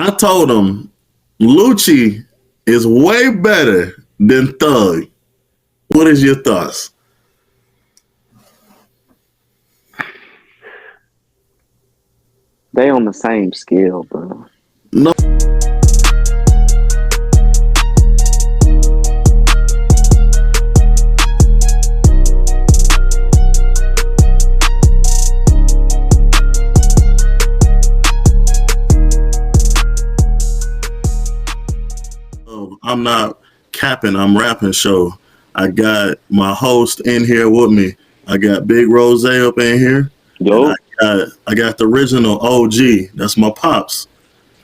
I told him Lucci is way better than Thug. What is your thoughts? They on the same scale, bro. No. I'm not capping, I'm rapping show. I got my host in here with me. I got Big Rozay up in here. Yo. I got the original OG. That's my pops.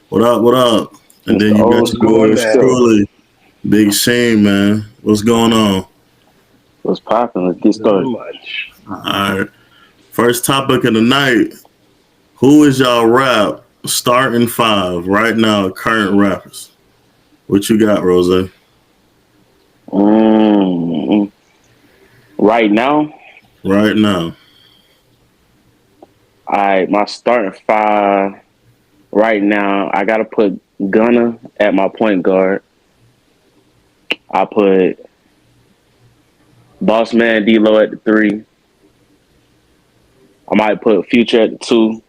What up, what up? And then you got your boys truly. Big Sheem, man. What's going on? What's popping? Let's get started. All right. First topic of the night. Who is y'all rap starting five right now, current rappers? What you got, Rozay? Right now? Right now. All right, my starting five right now, I got to put Gunna at my point guard. I put Boss Man D-Lo at the 3. I might put Future at the 2.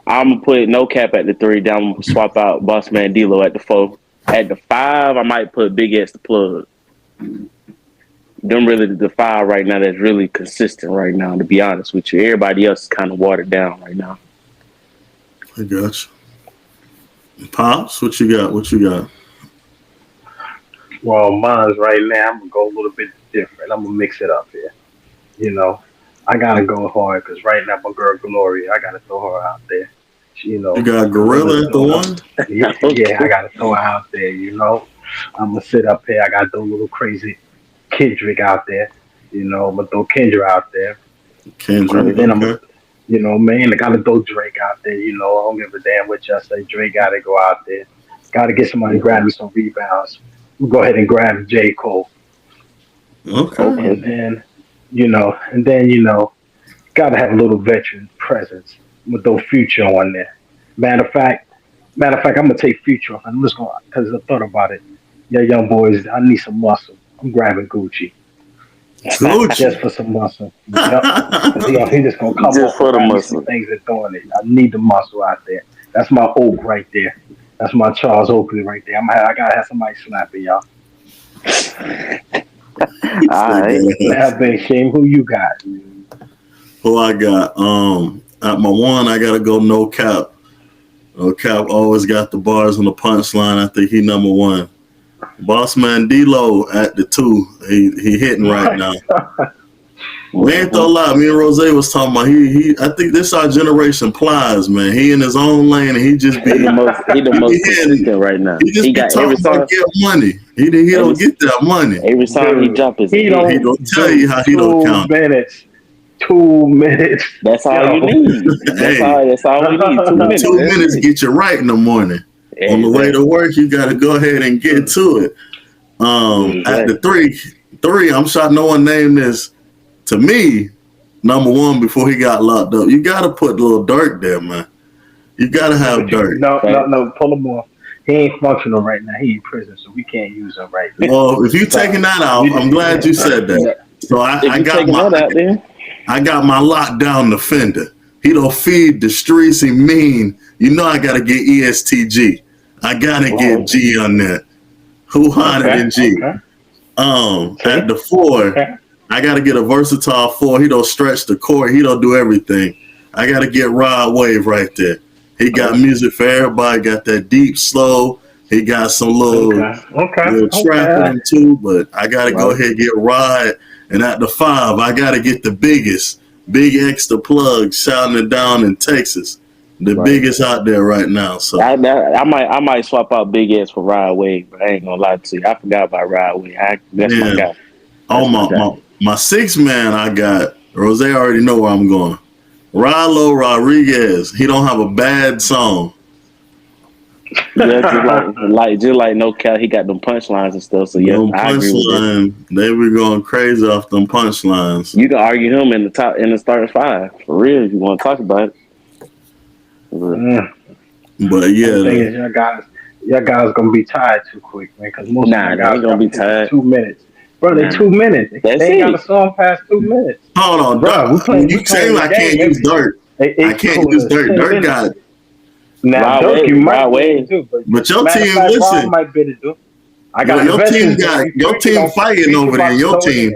I'm going to put No Cap at the 3. Then I'm going to swap out Boss Man D-Lo at the 4. At the 5, I might put Big X the Plug. Them really the 5 right now that's really consistent right now, to be honest with you. Everybody else is kind of watered down right now. I got you. Pops, what you got? What you got? Well, mine's right now. I'm going to go a little bit different. I'm going to mix it up here. You know, I got to go hard because right now my girl Gloria, I got to throw her out there. You got Gorilla at the 1? Yeah, I got to throw her out there, you know. I'm going to sit up here. I got to throw a little crazy Kendrick out there. You know, I'm going to throw Kendra out there. Kendrick, then I'm you know, man, I got to throw Drake out there. You know, I don't give a damn what y'all say. Drake got to go out there. Got to get somebody to grab me some rebounds. We'll go ahead and grab J. Cole. Okay. And then, you know, got to have a little veteran presence with those Future on there. Matter of fact, I'm gonna take Future off. I'm just gonna, because I thought about it. Yeah, young boys, I need some muscle. I'm grabbing Gucci. Just for some muscle. Yep. He just gonna come just for the muscle. Things are doing it. I need the muscle out there. That's my Oak right there. That's my Charles Oakley right there. I gotta have somebody slapping y'all. All right. Now, Big Sheem, who you got? Who I got? At my 1, I gotta go No Cap. No Cap always got the bars on the punchline. I think he number 1. Boss Man D-Lo at the 2. He hitting right now. We ain't gonna lie. Me and Rozay was talking about I think this our generation Plies, man. He in his own lane and he just be he the most consistent right now. He just be talking about get money. He don't get that money. Every time he jump his he don't tell you how he don't count. 2 minutes. That's all you need. That's all we need. 2 minutes. 2 minutes get you right in the morning. Exactly. On the way to work, you got to go ahead and get to it. At the 3, I'm shocked no one named this. To me, number 1 before he got locked up. You got to put Lil Durk there, man. You got to have Durk. No, pull him off. He ain't functional right now. He in prison, so we can't use him right now. Well, if you taking that out, I'm glad you said that. So I got my lockdown defender. He don't feed the streets. He mean. You know I got to get ESTG. I got to get G on that. Who hotter than G? At the 4, I got to get a versatile 4. He don't stretch the court. He don't do everything. I got to get Rod Wave right there. He got music for everybody. Got that deep, slow. He got some little trap in him too. But I got to go ahead and get Rod. And at the 5, I got to get the biggest, Big X the Plug, shouting it down in Texas. The biggest out there right now. So I might swap out Big X for Rod Wave, but I ain't gonna lie to you. I forgot about Rod Wave. That's my guy. My 6 man I got, Rozay already know where I'm going. Rilo Rodriguez. He don't have a bad song. Yeah, just like no cap, he got them punchlines and stuff. So yeah, Them I agree with this. punchline, they be going crazy off them punchlines. You can argue him in the starting five for real if you want to talk about it. But yeah, the thing is, y'all guys gonna be tired too quick, man. Because most of y'all they guys ain't gonna be tired. 2 minutes, bro. They 2 minutes. They ain't got a song past 2 minutes. Hold on, bro. You saying I can't use Dirt? I can't use Dirt. Dirt got. Now Dirk, you might be too, but your team, listen. Might be to do. I got your team fighting over there. Your team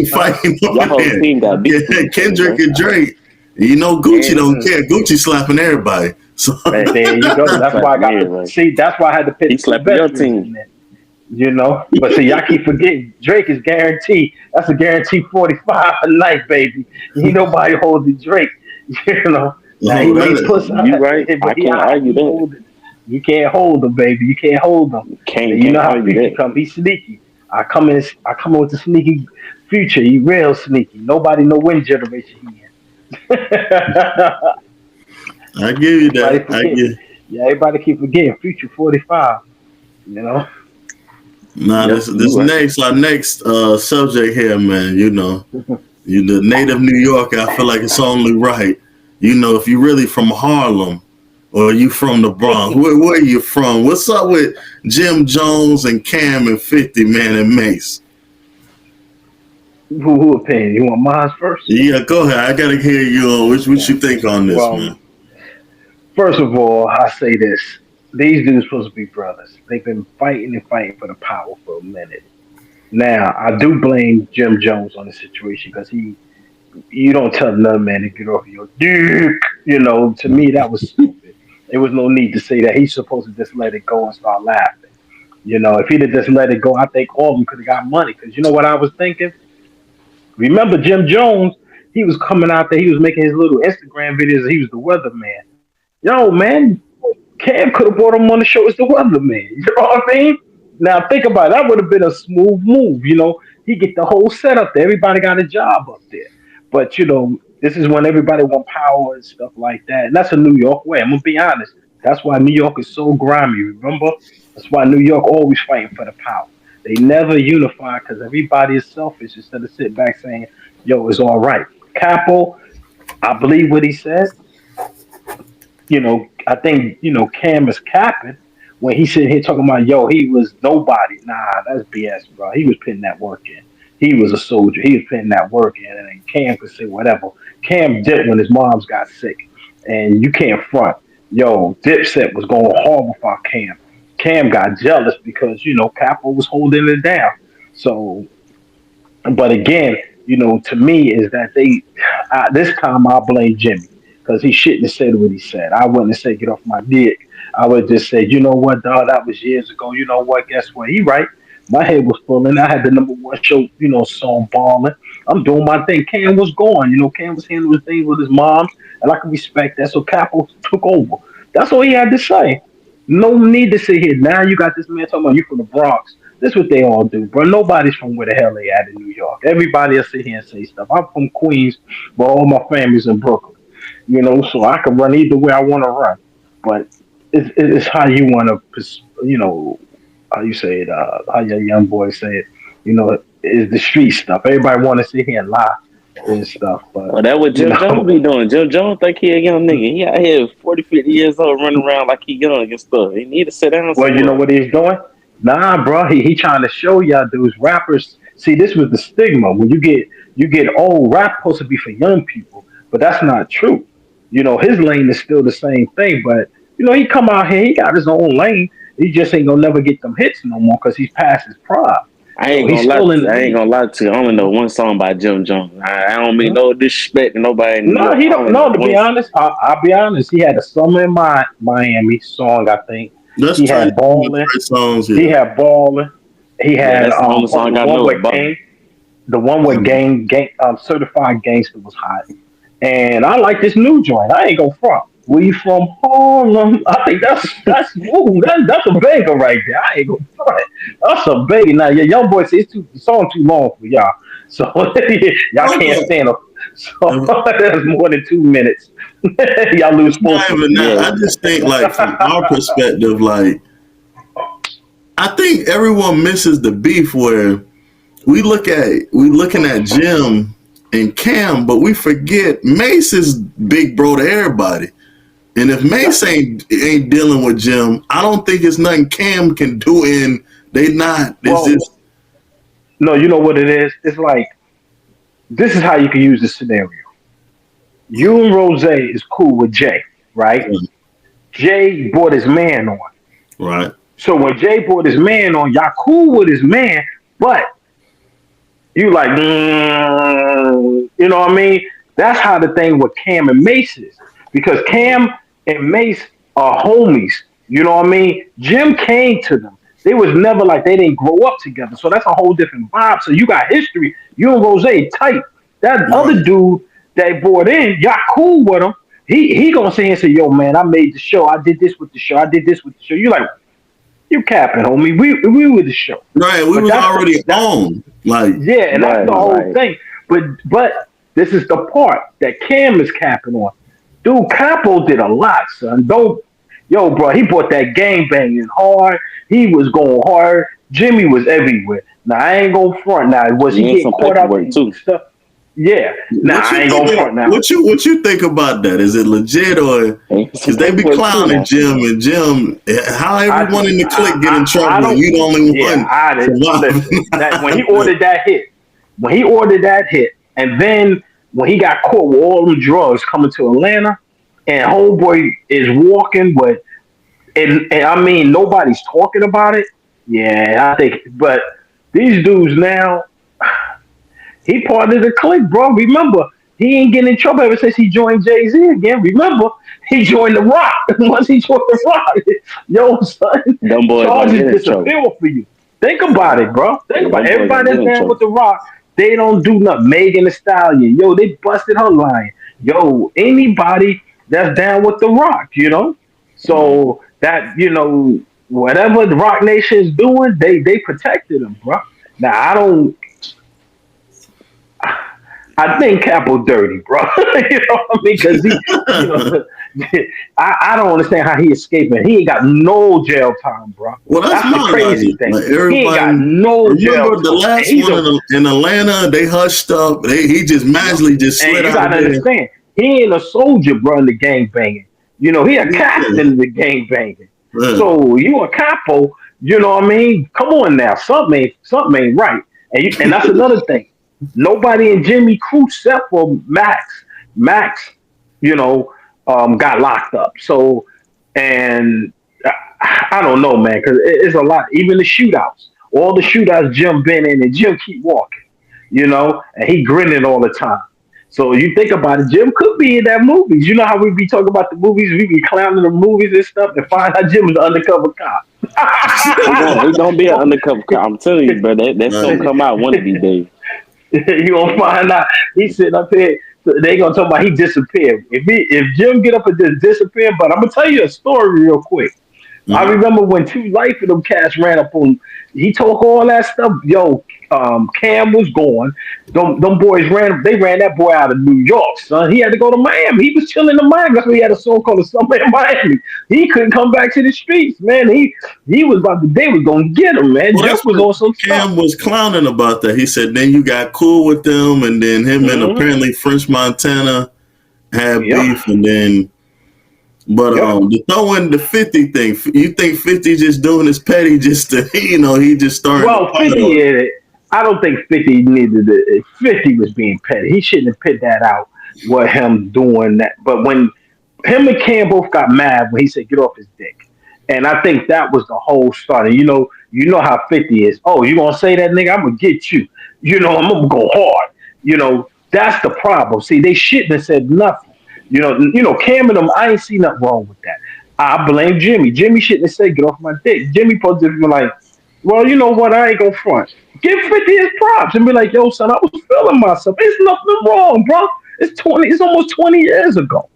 fighting over there. Team got beat. Kendrick and Drake. You know Gucci don't care. Gucci slapping everybody. So there you go. That's why I got to see. That's why I had to pick. He slapping your team. You know, but see, y'all keep forgetting Drake is guaranteed. That's a guaranteed 45 a night, baby. Ain't nobody holding Drake. You know. Now, you right. I can't argue that. You can't hold him, baby. You can't hold him. You know how Future come. He's sneaky. I come in with the sneaky Future. He real sneaky. Nobody know when generation he in. I give you that. Everybody keep forgetting Future 45. You know. Nah, this next our next subject here, man. You know, you the native New Yorker. I feel like it's only right. You know, if you really from Harlem or you from the Bronx, where you from? What's up with Jim Jones and Cam and 50 Man and Mace? Who opinion? You want mine first? Yeah, go ahead. I gotta hear you on what you think on this, man. First of all, I say this: these dudes supposed to be brothers. They've been fighting for the power for a minute. Now, I do blame Jim Jones on the situation because you don't tell another man to get off your dick. You know, to me, that was stupid. There was no need to say that. He's supposed to just let it go and start laughing. You know, if he'd have just let it go, I think all of them could have got money. Because you know what I was thinking? Remember Jim Jones? He was coming out there. He was making his little Instagram videos. He was the weatherman. Yo, man, Cam could have brought him on the show as the weatherman. You know what I mean? Now, think about it. That would have been a smooth move. You know, he get the whole setup there. Everybody got a job up there. But, you know, this is when everybody want power and stuff like that. And that's a New York way. I'm going to be honest. That's why New York is so grimy, remember? That's why New York always fighting for the power. They never unify because everybody is selfish instead of sitting back saying, yo, it's all right. Capo, I believe what he said. You know, I think, you know, Cam is capping when he's sitting here talking about, yo, he was nobody. Nah, that's BS, bro. He was putting that work in. He was a soldier. He was putting that work in, and then Cam could say whatever. Cam dipped when his moms got sick, and you can't front. Yo, Dipset was going hard without Cam. Cam got jealous because, you know, Capo was holding it down. So, but again, you know, to me is that this time I blame Jimmy because he shouldn't have said what he said. I wouldn't have said get off my dick. I would just say, you know what, dog, that was years ago. You know what, guess what? He right. My head was full, and I had the #1 show, you know, song balling. I'm doing my thing. Cam was going, you know, Cam was handling things with his mom, and I can respect that. So Capo took over. That's all he had to say. No need to sit here. Now you got this man talking about you from the Bronx. This is what they all do, bro. Nobody's from where the hell they at in New York. Everybody will sit here and say stuff. I'm from Queens, but all my family's in Brooklyn. You know, so I can run either way I want to run. But it's how you want to, you know, how you say it, how your young boys say it, you know, is the street stuff. Everybody want to sit here and lie and stuff. But that's what Jim Jones be doing. Jim Jones think he a young nigga. He out here 40, 50 years old running around like he young and stuff. He need to sit down. Well, you know what he's doing? Nah, bro. He trying to show y'all dudes rappers. See, this was the stigma. When you get old, rap supposed to be for young people, but that's not true. You know, his lane is still the same thing, but you know, he come out here, he got his own lane. He just ain't gonna never get them hits no more because he's past his prime. I ain't gonna lie to you. I only know one song by Jim Jones. I don't mean no disrespect to nobody. No, he don't know. To be honest, I'll be honest. He had a Summer in Miami song, I think. He had Ballin'. He had Ballin'. He had the one with Gang Certified Gangster was hot. And I like this new joint. I ain't gonna front. We from Harlem. I think that's that's a banger right there. I ain't gonna front. That's a banger. Now, your young boy says the song too long for y'all, so y'all can't stand So that's more than 2 minutes. Y'all lose It's not 4 points. even that. Yeah. I just think, like, from our perspective, like, I think everyone misses the beef where we looking at Jim and Cam, but we forget Mace is big bro to everybody. And if Mace ain't dealing with Jim, I don't think it's nothing Cam can do. And they not. It's Well, just no, you know what it is? It's like this is how you can use the scenario. You and Rozay is cool with Jay, right? Jay brought his man on. right. So when Jay brought his man on, y'all cool with his man, but you like, you know what I mean? That's how the thing with Cam and Mace is. Because Cam and Mace are homies. You know what I mean? Jim came to them. They was never like they didn't grow up together. So that's a whole different vibe. So you got history. You and Rose tight. That Right. other dude they brought in, y'all cool with him. He gonna sit here and say, yo, man, I made the show. I did this with the show. I did this with the show. You like, you capping, homie. We were the show. Right. We But was already on. Like, yeah, and that's the whole Right. thing. But this is the part that Cam is capping on. Dude, Capo did a lot, son. Don't yo, bro, he brought that gang banging hard. He was going hard. Jimmy was everywhere. Now I ain't gonna front now. Was he And getting some caught out paperwork in too. stuff? Yeah. Now what I you ain't gonna front think? now. What you think about that? Is it legit or And because some they be paperwork too clowning now. Jim and Jim? How everyone in the clique get in I trouble and don't you the only yeah, one I did listen. That when he surviving? ordered that hit, and then when he got caught with all them drugs coming to Atlanta, and homeboy is walking with, and I mean nobody's talking about it. Yeah, I think, but these dudes now, he part of the clique, bro. Remember, he ain't getting in trouble ever since he joined Jay Z again. Remember, he joined the Rock. Once he joined the Rock, yo, son, Them boys don't charges get in trouble. disappear for you. Think about it, bro. Think Yeah, about them it. boys don't Everybody get that's in down with trouble. the Rock. They don't do nothing. Megan Thee Stallion, yo, they busted her line. Yo, anybody that's down with the Rock, you know. Mhm. So that whatever the Rock Nation is doing, they protected him, bro. Now I don't. I think Capo dirty, bro. You know what I mean? Because you know, I don't understand how he escaping. He ain't got no jail time, bro. Well, that's That's the my crazy logic. thing. Like He ain't everybody, got no jail remember the time. And last he's one a in Atlanta? They hushed up. He just magically just and slid you out of gotta there. understand, he ain't a soldier, bro, in the gang banging. You know, he a captain Yeah, in the gang banging. yeah. So you a capo, you know what I mean? Come on now, something ain't right. And that's another thing. Nobody in Jimmy Crew except for Max. Max, you know, got locked up. So, and I don't know, man, because it's a lot. Even the shootouts, all the shootouts Jim been in, and Jim keep walking, and he grinning all the time. So you think about it, Jim could be in that movies. You know how we be talking about the movies, we be clowning the movies and stuff, and find out Jim is an undercover cop. He gonna be an undercover cop. I'm telling you, bro. That's gonna Right. come out one of these days. You gonna find out he's sitting up here. They gonna talk about he disappeared. If Jim get up and just disappear, but I'm gonna tell you a story real quick. I Mhm. remember when Two Life of them cats ran up on. He talk all that stuff. Yo, Cam was gone. Them boys ran. They ran that boy out of New York, son. He had to go to Miami. He was chilling in Miami. That's why he had a song called "Summer in Miami." He couldn't come back to the streets, man. He was about to. They was gonna get him, man. Well, Jim that's was what on some stuff. Cam was clowning about. That he said. Then you got cool with them, and then him and Mm-hmm. apparently French Montana had Yep. beef, and then. But Yep. to throw in the 50 thing, you think 50 just doing his petty just to he just starting the Well, fight 50, or I don't think 50 needed it. 50 was being petty. He shouldn't have put that out with him doing that. But when him and Cam both got mad when he said, get off his dick. And I think that was the whole start. And you know how 50 is. Oh, you gonna say that nigga? I'm gonna get you. I'm gonna go hard. That's the problem. See, they shouldn't have said nothing. Cam and them, I ain't see nothing wrong with that. I blame Jimmy. Jimmy shouldn't have said, get off my dick. Jimmy supposed to be like, well, you know what? I ain't gonna front. Give 50 his props and be like, yo, son, I was feeling myself. There's nothing wrong, bro. It's almost 20 years ago.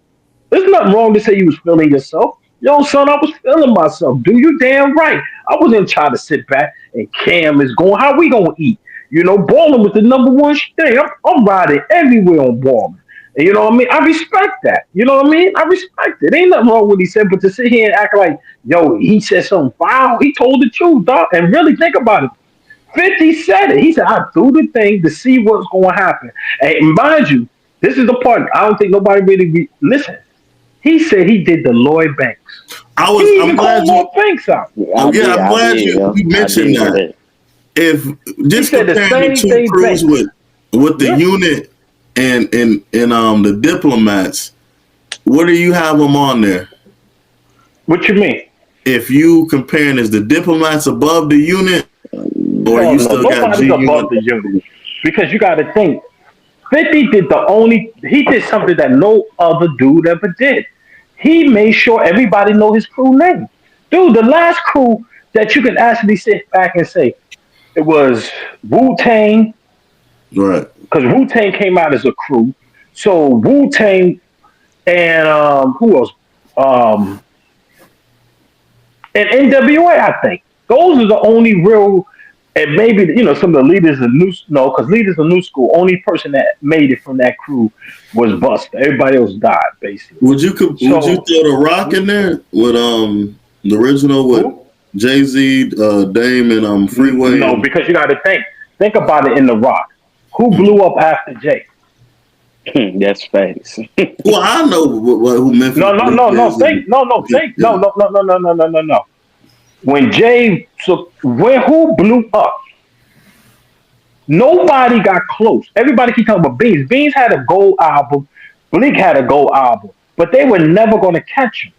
There's nothing wrong to say you was feeling yourself. Yo, son, I was feeling myself. Do you damn right. I wasn't trying to sit back and Cam is going. How we gonna eat? Balling was the number one thing. I'm riding everywhere on balling. And you know what I mean? I respect that. You know what I mean? I respect it. Ain't nothing wrong with what he said, but to sit here and act like, yo, he said something foul, he told the truth, dog. And really think about it. 50 said it. He said, I do the thing to see what's going to happen. And mind you, this is the part I don't think nobody really listen. He said he did the Lloyd Banks. I'm glad Lloyd Banks out. I'm glad you mentioned that. If just comparing the two crews with the unit and the diplomats, what do you have them on there? What you mean? If you comparing, is the diplomats above the unit, or you still got G above the unit? Because you got to think, 50 he did something that no other dude ever did. He made sure everybody know his crew name. Dude, the last crew that you can actually sit back and say, it was Wu-Tang. Right. Because Wu-Tang came out as a crew. So Wu-Tang and who else? And NWA, I think. Those are the only real, and maybe, some of the leaders of because leaders of New School, only person that made it from that crew was Busta. Everybody else died, basically. Would you throw The Rock in there with the original with Jay-Z, Dame, and Freeway? No, because you got to think about it in The Rock. Who blew up after Jay? That's facts. Well, I know who Memphis. No. When Jay, who blew up? Nobody got close. Everybody keep talking about Beans. Beans had a gold album. Bleak had a gold album, but they were never going to catch him.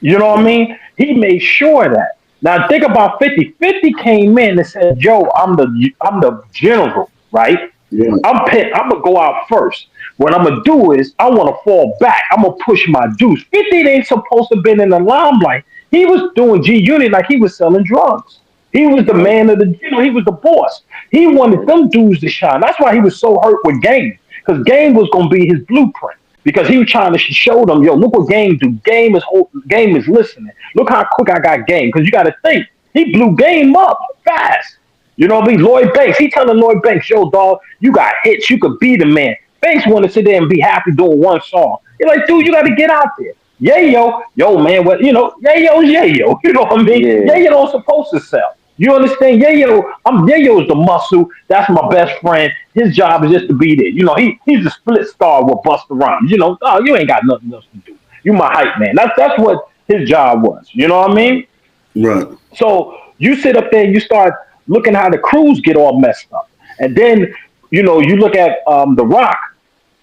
You know what I mean? He made sure of that. Now think about 50. 50 came in and said, "Yo, I'm the general, right? Yeah. I'm gonna go out first. What I'm gonna do is I want to fall back. I'm gonna push my dudes." 50 ain't supposed to have been in the limelight. He was doing G Unit like he was selling drugs. He was the man of the, he was the boss. He wanted them dudes to shine. That's why he was so hurt with Game, because Game was gonna be his blueprint. Because he was trying to show them, yo, look what Game do. Game is listening. Look how quick I got Game. Because you got to think, he blew Game up fast. You know what I mean? Lloyd Banks, he telling Lloyd Banks, yo, dog, you got hits. You could be the man. Banks want to sit there and be happy doing one song. You're like, dude, you got to get out there. Yo, man, what, Yayo's Yayo. You know what I mean? Yeah. Yayo don't supposed to sell. You understand? Yayo's the muscle. That's my best friend. His job is just to be there. He's a split star with Busta Rhymes. You ain't got nothing else to do. You my hype man. That's what his job was. You know what I mean? Right. So you sit up there and you start looking how the crews get all messed up. And then, you look at The Rock.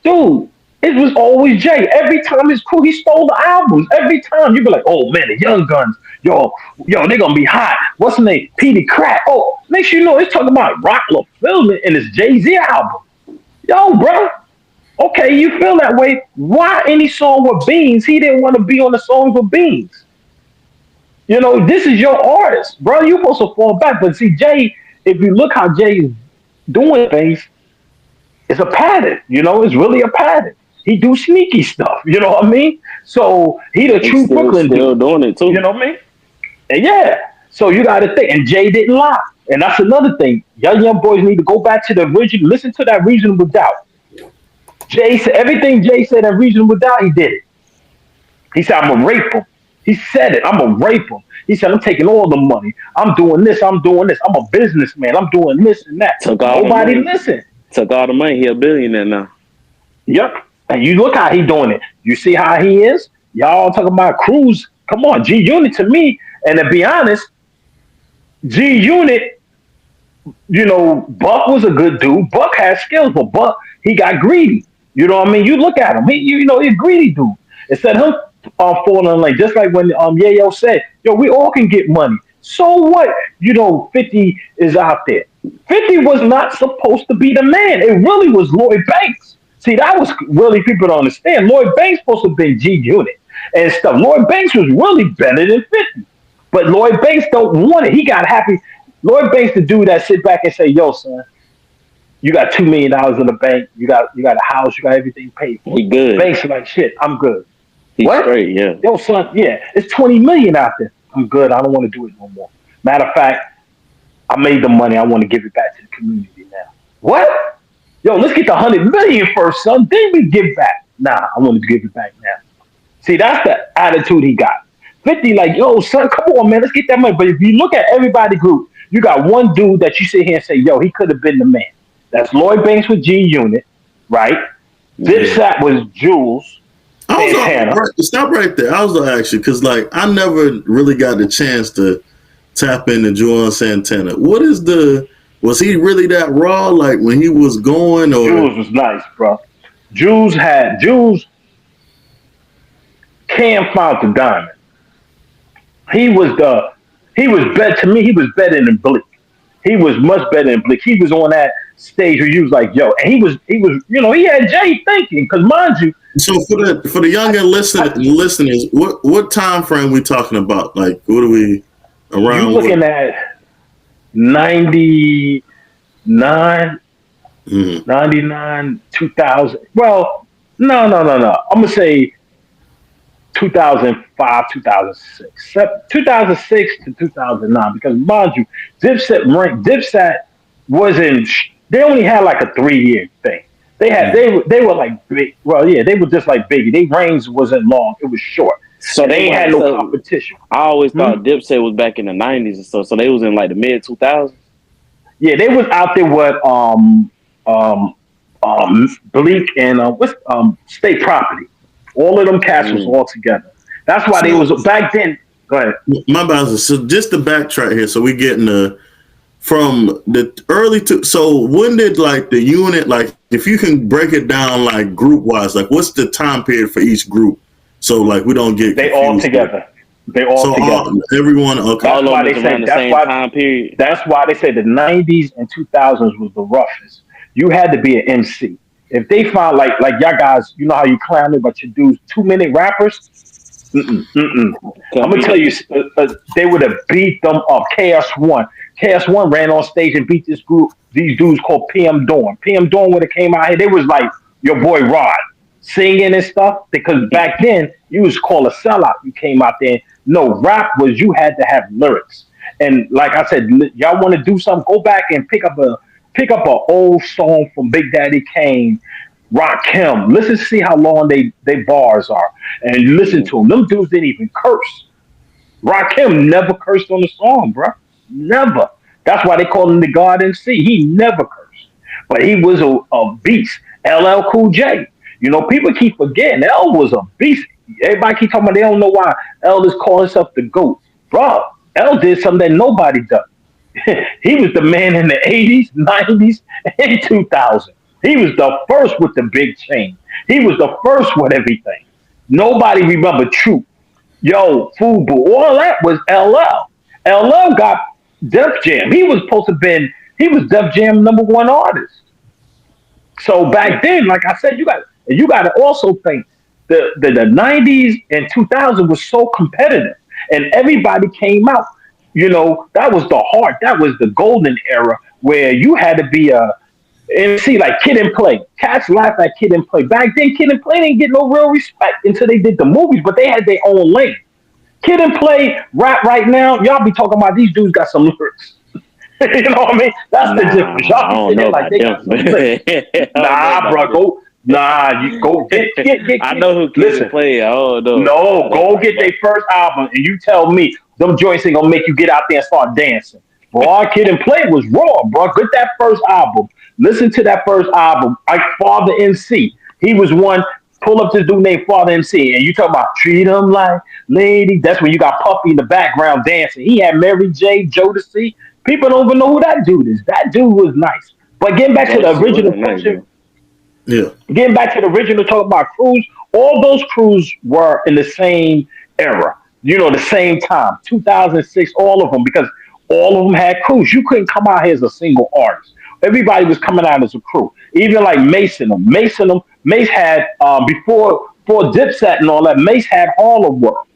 Dude, it was always Jay. Every time his crew, he stole the albums. Every time you be like, oh man, the Young Guns, yo, they're gonna be hot. What's the name? Petey Crack. Oh, make sure you know it's talking about Rock fulfillment in his Jay-Z album. Yo, bro. Okay, you feel that way. Why any song with Beans? He didn't want to be on the songs with Beans. This is your artist, bro. You supposed to fall back. But see, Jay, if you look how Jay is doing things, it's a pattern. It's really a pattern. He do sneaky stuff. You know what I mean? So he the true Brooklyn dude. Still doing it too. You know what I mean? And yeah. So you got to think. And Jay didn't lie. And that's another thing. Young boys need to go back to the original. Listen to that Reasonable Doubt. Jay said everything Jay said in Reasonable Doubt, he did it. He said, I'm gonna rape him. He said it. I'm gonna rape him. He said, I'm taking all the money. I'm doing this. I'm doing this. I'm a businessman. I'm doing this and that. Nobody listened. Took all the money. He a billionaire now. Yep. And you look how he doing it. You see how he is? Y'all talking about crews. Come on, G Unit to me. And to be honest, G Unit, Buck was a good dude. Buck had skills, but Buck, he got greedy. You know what I mean? You look at him. He's a greedy dude. Instead of him falling in lane, just like when Yayo said, yo, we all can get money. So what? 50 is out there. 50 was not supposed to be the man. It really was Lloyd Banks. See, that was really, people don't understand. Lloyd Banks supposed to have been G Unit and stuff. Lloyd Banks was really better than 50. But Lloyd Banks don't want it. He got happy. Lloyd Banks the dude that sit back and say, yo, son, you got $2 million in the bank. You got a house. You got everything paid for. He good. Banks like, shit, I'm good. He's straight, yeah. Yo, son, yeah, it's $20 million out there. I'm good. I don't want to do it no more. Matter of fact, I made the money. I want to give it back to the community now. What? Yo, let's get the 100 million first, son. Then we give back. Nah, I want to give it back now. See, that's the attitude he got. 50, like, yo, son, come on, man, let's get that money. But if you look at everybody group, you got one dude that you sit here and say, yo, he could have been the man. That's Lloyd Banks with G Unit, right? Dipset was Jules. I was stop right there. I was gonna ask you because, like, I never really got the chance to tap into Juelz Santana. What is was he really that raw? Like when he was going, or Jules was nice, bro. Jules Cam found the diamond. He was better to me. He was better than Bleak. He was much better than Bleak. He was on that stage where you was like, yo, and he was, he had Jay thinking, because mind you. So for the younger listeners, what time frame we talking about? Like, what are we around? You looking at 99, 99, 2000. Well, no. I'm gonna say 2005, 2006, 2006 to 2009. Because mind you, Dipset wasn't. They only had like a 3-year thing. They were like big. Well, yeah, they were just like Biggie. Their reigns wasn't long; it was short. So they ain't had no competition. I always thought Dipset was back in the 90s and stuff. So they was in like the mid 2000s. Yeah, they was out there with Bleak and State Property. All of them cats was all together. That's why they was back then. Go ahead. My bad. So just to backtrack here, so we getting from the early to. So when did like the unit, like if you can break it down like group wise, like what's the time period for each group? So like we don't get they all together. They all together. Everyone. Okay. That's why they say time period. That's why they say the 90s and 2000s was the roughest. You had to be an MC. If they found like y'all guys, you know how you clown about your dudes 2-minute rappers. I'm gonna tell you, they would have beat them up. KS1 ran on stage and beat this group. These dudes called PM Dawn. PM Dawn would have came out here. They was like your boy Rod singing and stuff, because back then you was called a sellout. You came out there. No, rap was you had to have lyrics. And like I said, y'all want to do something? Go back and pick up an old song from Big Daddy Kane, Rakim. Listen to see how long they bars are, and listen to them. Them dudes didn't even curse. Rakim never cursed on the song, bro. Never. That's why they call him the God MC. He never cursed, but he was a beast. LL Cool J. People keep forgetting L was a beast. Everybody keep talking about they don't know why L is calling himself the GOAT. Bro, L did something that nobody done. He was the man in the 80s, 90s, and 2000. He was the first with the big chain. He was the first with everything. Nobody remember Troop. Yo, Fubu. All that was LL. LL got Def Jam. He was Def Jam #1 artist. So back then, like I said, you got to also think the 90s and 2000 was so competitive, and everybody came out. That was the heart. That was the golden era where you had to be a MC like Kid and Play. Cats laugh at Kid and Play. Back then, Kid and Play didn't get no real respect until they did the movies, but they had their own lane. Kid and Play rap right now, y'all be talking about these dudes got some lyrics. You know what I mean? That's the difference. Y'all be sitting like they got some lyrics. You go get. I know who Kid and Play. Oh no. No, go get their first album, and you tell me them joints ain't gonna make you get out there and start dancing. Bro, Kid and Play was raw, bro. Get that first album. Listen to that first album. Like Father MC. He was one. Pull up this dude named Father MC, and you talk about treat him like lady. That's when you got Puffy in the background dancing. He had Mary J. Jodeci. People don't even know who that dude is. That dude was nice. But getting back to the original question, getting back to the original talk about crews, all those crews were in the same era. The same time, 2006, all of them, because all of them had crews. You couldn't come out here as a single artist. Everybody was coming out as a crew. Even like Mace had before Dipset and all that. Mace had Harlem World.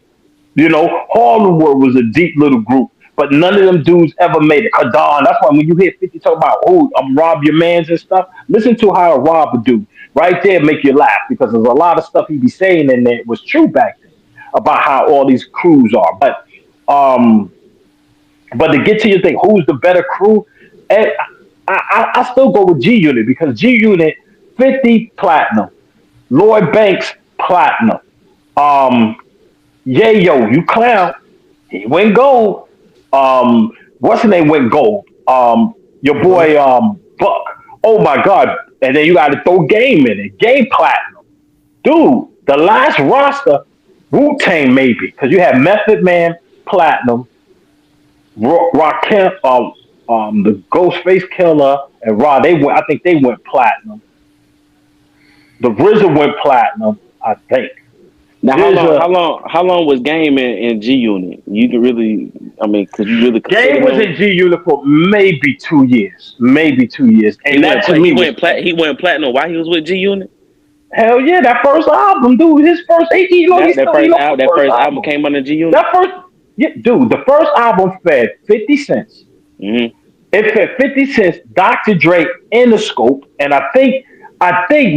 Harlem World was a deep little group, but none of them dudes ever made it. Kadan. That's why when you hear 50 talk about rob your mans and stuff, listen to how a rob would do. Right there, make you laugh, because there's a lot of stuff he be saying in there was true back then about how all these crews are. But to get to your thing, who's the better crew? I still go with G Unit because G Unit 50 platinum, Lloyd Banks platinum, um, Yayo, you clown, he went gold. What's his name went gold? Your boy Buck. Oh my God! And then you got to throw Game in it. Game platinum, dude. The last roster, Wu Tang maybe because you had Method Man platinum, Rakim, the Ghostface Killer and Raw. They went. I think they went platinum. The RZA went platinum. I think. Now, how long was Game in G Unit? You could really, I mean, could you really Game was in G Unit for maybe 2 years, and that to me he went platinum while he was with G Unit. hell yeah, that first album, dude. His first, That first album came under G Unit. That first, yeah, dude. The first album fed 50 cents. Mm-hmm. It fed 50 cents. Dr. Dre in the scope, and I think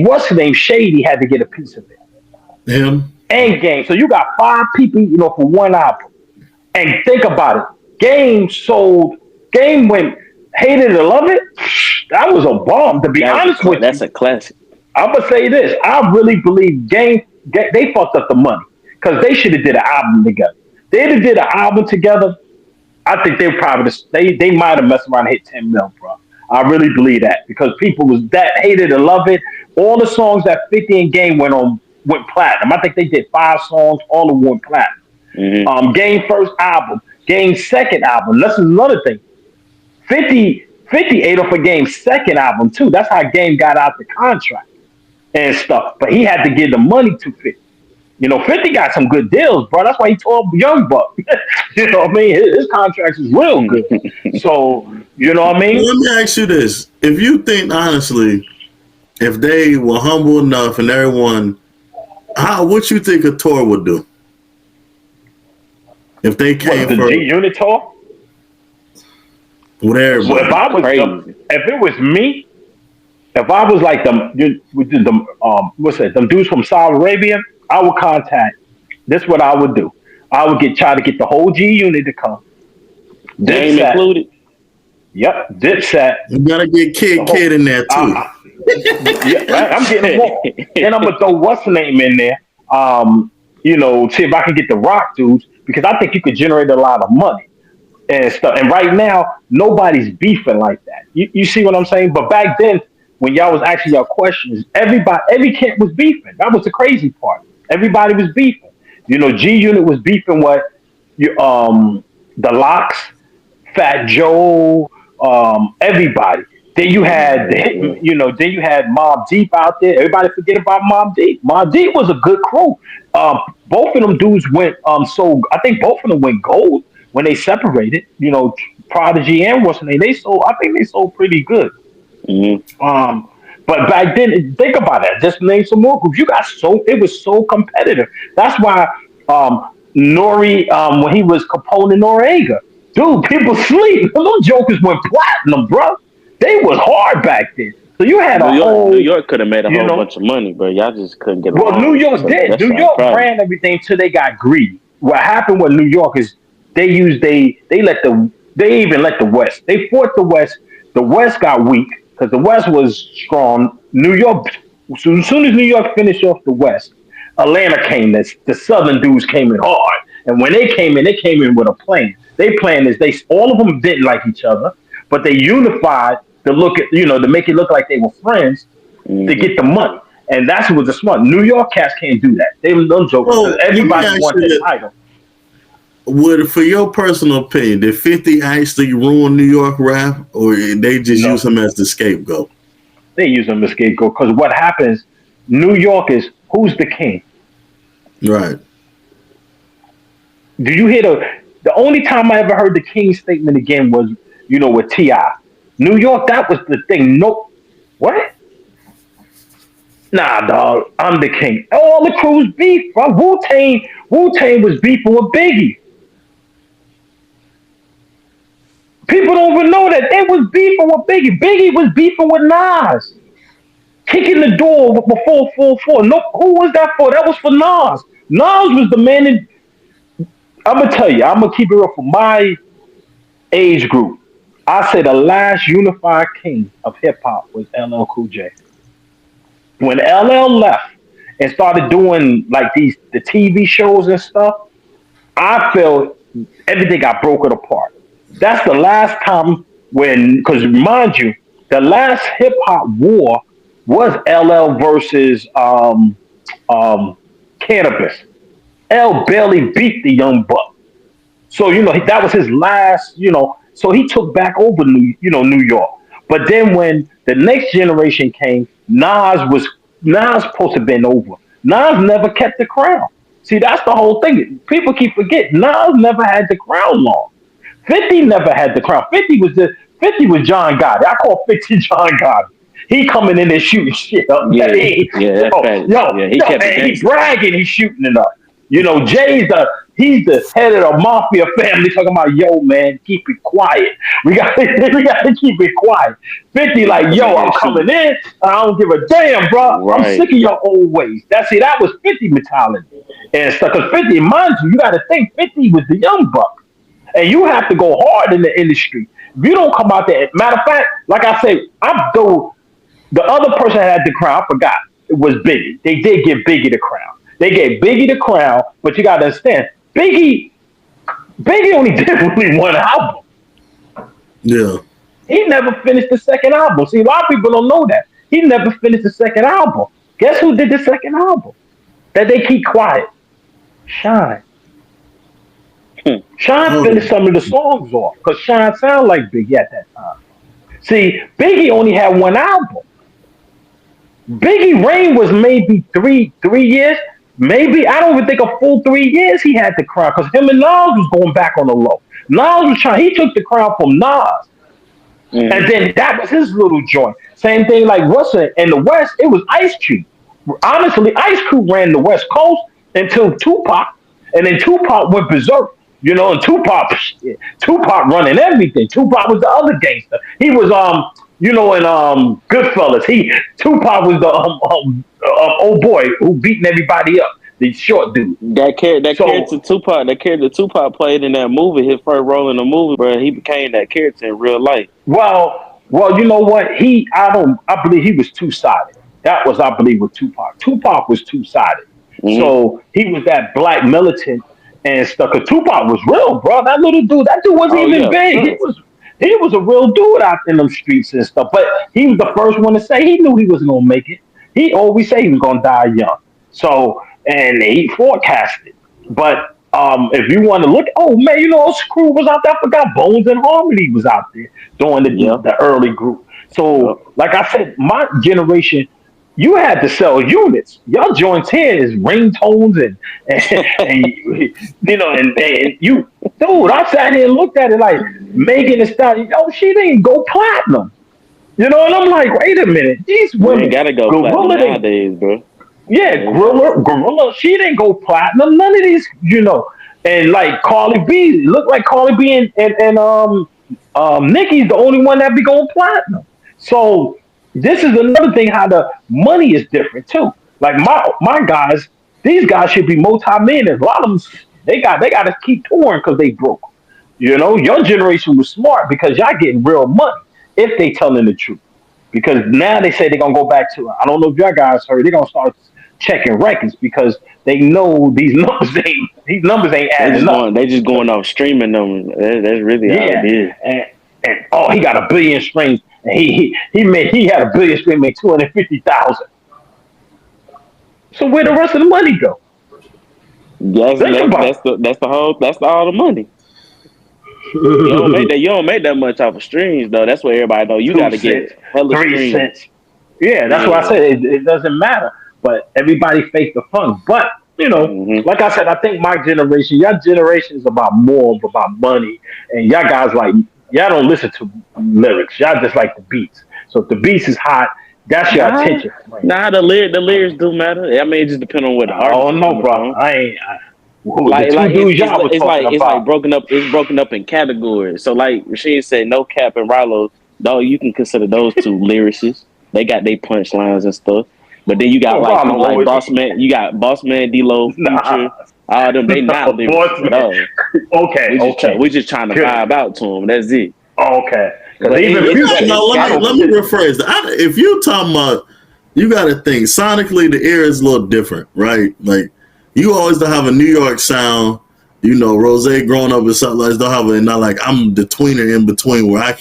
what's his name, Shady had to get a piece of it. Him. And Game. So you got 5 people, for one album. And think about it. Game went hated or love it. That was a bomb. To be honest with you, that's a classic. I'm gonna say this. I really believe Game they fucked up the money because they should have did an album together. They'd have did an album together. I think they probably they might have messed around and hit 10 mil, bro. I really believe that because people was that hated or love it. All the songs that 50 and Game went platinum. I think they did 5 songs, all of them went platinum. Mm-hmm. Game first album, Game second album. This is another thing. 50 ate off a Game's second album too. That's how Game got out the contract and stuff. But he had to give the money to 50. 50 got some good deals, bro. That's why he told Young Buck. You know what I mean? His contracts is real good. So, you know what I mean? Let me ask you this. If you think, honestly, if they were humble enough and everyone, what you think a tour would do? If they came the G-Unit tour? With everybody. Well, if it was me, if I was like them dudes from Saudi Arabia, I would contact. This is what I would do. I would try to get the whole G Unit to come. Game included. Yep, Dipset. You gotta get Kid in there too. Yeah, right. I'm getting them all. Then I'm gonna throw what's the name in there. See if I can get the rock dudes because I think you could generate a lot of money and stuff. And right now, nobody's beefing like that. You see what I'm saying? But back then, when y'all was asking y'all questions, every camp was beefing. That was the crazy part. Everybody was beefing. G Unit was beefing what the Locks, Fat Joe, everybody. Then you had then you had Mobb Deep out there. Everybody forget about Mobb Deep. Mobb Deep was a good crew. Both of them dudes went I think both of them went gold when they separated. Prodigy and what's the name? I think they sold pretty good. Mm-hmm. But back then, think about it. Just name some more groups. It was so competitive. That's why Nori, when he was Capone and Noriega, dude, people sleep. Those jokers went platinum, bro. They was hard back then. So you had New York could have made a whole bunch of money, but y'all just couldn't get along. Well, New York did. New York ran everything till they got greedy. What happened with New York is they even let the West. They fought the West. The West got weak because the West was strong. New York, as soon as New York finished off the West, Atlanta came. The Southern dudes came in hard, and when they came in with a plan. Their plan is all of them didn't like each other, but they unified to make it look like they were friends to get the money, and that's what was the smart. New York cats can't do that. They were no joke. Everybody wanted the title. For your personal opinion, did 50 actually ruin New York rap, or they just use him as the scapegoat? They use him as scapegoat because what happens, New York is who's the king? Right. Do you hear the only time I ever heard the king statement again was, with T.I. New York, that was the thing. No, what? Nah, dog, I'm the king. All the crews beef, bro. Wu-Tang was beefing with Biggie. People don't even know that they was beefing with Biggie. Biggie was beefing with Nas. Kicking the door before 4-4. No, who was that for? That was for Nas. Nas was the man. I'm going to tell you, I'm going to keep it real for my age group. I say the last unified king of hip hop was LL Cool J. When LL left and started doing like the TV shows and stuff, I felt everything got broken apart. That's the last time when, because mind you, the last hip hop war was LL versus um, Cannabis. L barely beat the Young Buck. So that was his last. So he took back over New York. But then when the next generation came, Nas supposed to have been over. Nas never kept the crown. See, that's the whole thing. People keep forgetting Nas never had the crown long. 50 never had the crown. 50 was John Gotti. I call 50 John Gotti. He coming in and shooting shit up. Yeah, that's fact. Yeah, he kept man, he bragging, he's shooting it up. He's the head of the mafia family talking about, yo, man, keep it quiet. We got to keep it quiet. 50 like, yo, I'm coming in. I don't give a damn, bro. Right. I'm sick of your old ways. That was 50 mentality and stuff. Because 50, mind you got to think 50 was the young buck. And you have to go hard in the industry. If you don't come out there, matter of fact, like I say, the other person that had the crown, I forgot, it was Biggie. They did give Biggie the crown. They gave Biggie the crown, but you got to understand, Biggie only did really one album. Yeah. He never finished the second album. See, a lot of people don't know that. He never finished the second album. Guess who did the second album? That they keep quiet. Shine. Shine finished some of the songs off because Shine sounded like Biggie at that time. See, Biggie only had one album. Biggie Reign was maybe three years. Maybe, I don't even think a full 3 years he had the crown because him and Nas was going back on the low. Nas was trying, he took the crown from Nas. Mm-hmm. And then that was his little joint. Same thing like in the West, it was Ice Cube. Honestly, Ice Cube ran the West Coast until Tupac. And then Tupac went berserk. And Tupac running everything. Tupac was the other gangster. He was in Goodfellas. Tupac was the old boy who beating everybody up. The short dude. That character Tupac played in that movie, his first role in the movie, bro. He became that character in real life. Well, you know what? I believe he was two-sided. That was, I believe, with Tupac. Tupac was two-sided. Mm-hmm. So he was that black militant and stuff. Cause Tupac was real, bro. That dude wasn't even big. Sure. He was a real dude out in them streets and stuff. But he was the first one to say he knew he wasn't gonna make it. He always said he was gonna die young. So, and he forecasted. But if you want to look, Screw was out there. I forgot Bones and Harmony was out there during the early group. So, like I said, my generation, you had to sell units. Your joints here is ringtones and you, dude. I sat here and looked at it like Megan Thee Stallion. She didn't go platinum. And I'm like, wait a minute, these women gotta go platinum nowadays, bro. Yeah, Gorilla. She didn't go platinum. None of these, and like Carly B, looked like Carly B and Nicki's the only one that be going platinum. So. This is another thing how the money is different too. Like my guys, these guys should be multi-millionaires. A lot of them they got to keep touring because they broke. Your generation was smart because y'all getting real money if they telling the truth. Because now they say they're gonna go back to. I don't know if y'all guys heard. They're gonna start checking records because they know these numbers ain't adding up. They just going off streaming numbers. That's really how it is. And he got 1 billion streams. And he had 1 billion streams, made 250,000. So where the rest of the money go? Yes, that's all the money. You don't make that much off of streams though. That's what everybody know. You got to get hella 3 streams. cents. Yeah, that's what I said. It doesn't matter. But everybody faked the fun. But like I said, I think my generation, your generation is about money, and y'all guys like. Y'all don't listen to lyrics. Y'all just like the beats. So if the beats is hot, that's your attention. Nah, the lyrics do matter. I mean, it just depends on what the artist. Oh no, bro. It's like broken up. It's broken up in categories. So like Sheem said, no Cap and Rallo. Though you can consider those two lyricists. They got their punchlines and stuff. But then you got like Boss Man. You got Boss Man, D-Lo, Future. All them, they not lyricists at all. Okay. We just trying to vibe out to them. That's it. Okay. Because even let me rephrase that. If you're talking about, you got to think sonically, the ear is a little different, right? Like you always don't have a New York sound. You know, Rozay growing up in something like don't have it. Not like I'm the tweener in between where I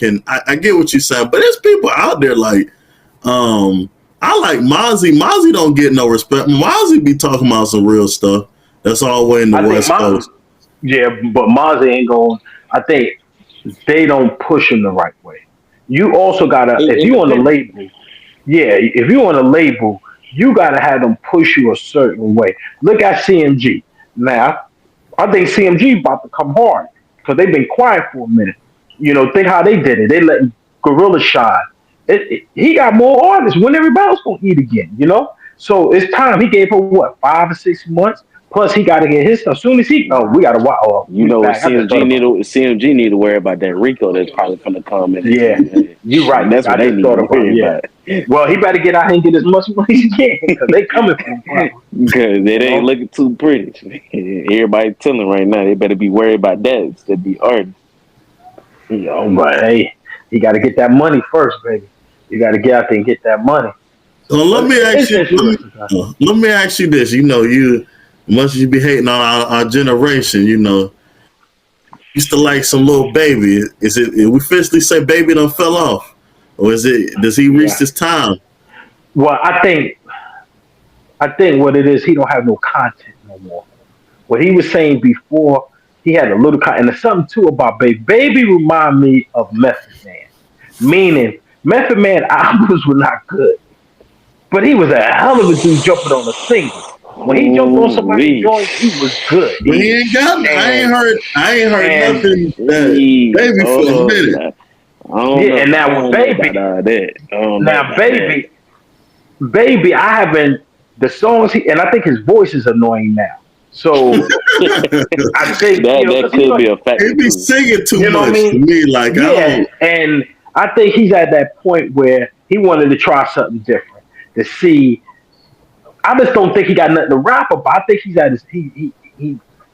get what you're saying, but there's people out there like, I like Mozzie. Mozzie don't get no respect. Mozzie be talking about some real stuff. That's all the way in the West Coast. Yeah, but Mozzie ain't going. I think they don't push him the right way. You also gotta, if you on the label, if you on a label, you gotta have them push you a certain way. Look at CMG. Now, I think CMG about to come hard because they've been quiet for a minute. You know, think how they did it. They let Gorilla shine. He got more artists when everybody else gonna eat again. You know, so it's time. He gave her what 5 or 6 months. Plus, he got to get his stuff. As soon as we got to watch. You know, CMG need to worry about that Rico that's probably going to come in. Yeah, you're right. That's what they need to worry about. Well, he better get out here and get as much money as he can because they coming for him. Because it ain't looking too pretty. Everybody telling right now they better be worried about that instead of be artists. But hey, you got to get that money first, baby. You got to get out there and get that money. So let me ask you this. You know, much as you be hating on our generation, you know, used to like some little baby. Is it? We officially say baby done fell off, or is it? Does he reach this time? Well, I think what it is, he don't have no content no more. What he was saying before, he had a little content. And there's something too about baby. Baby remind me of Method Man, meaning Method Man albums were not good, but he was a hell of a dude jumping on a single. When he jumped on somebody's joint, he was good. But he ain't got me. I ain't heard nothing baby for a minute. And now with baby, I haven't the songs and I think his voice is annoying now. So I think that could be a factor. He be singing too much to me. Like and I think he's at that point where he wanted to try something different to see. I just don't think he got nothing to rap about. I think he's at his he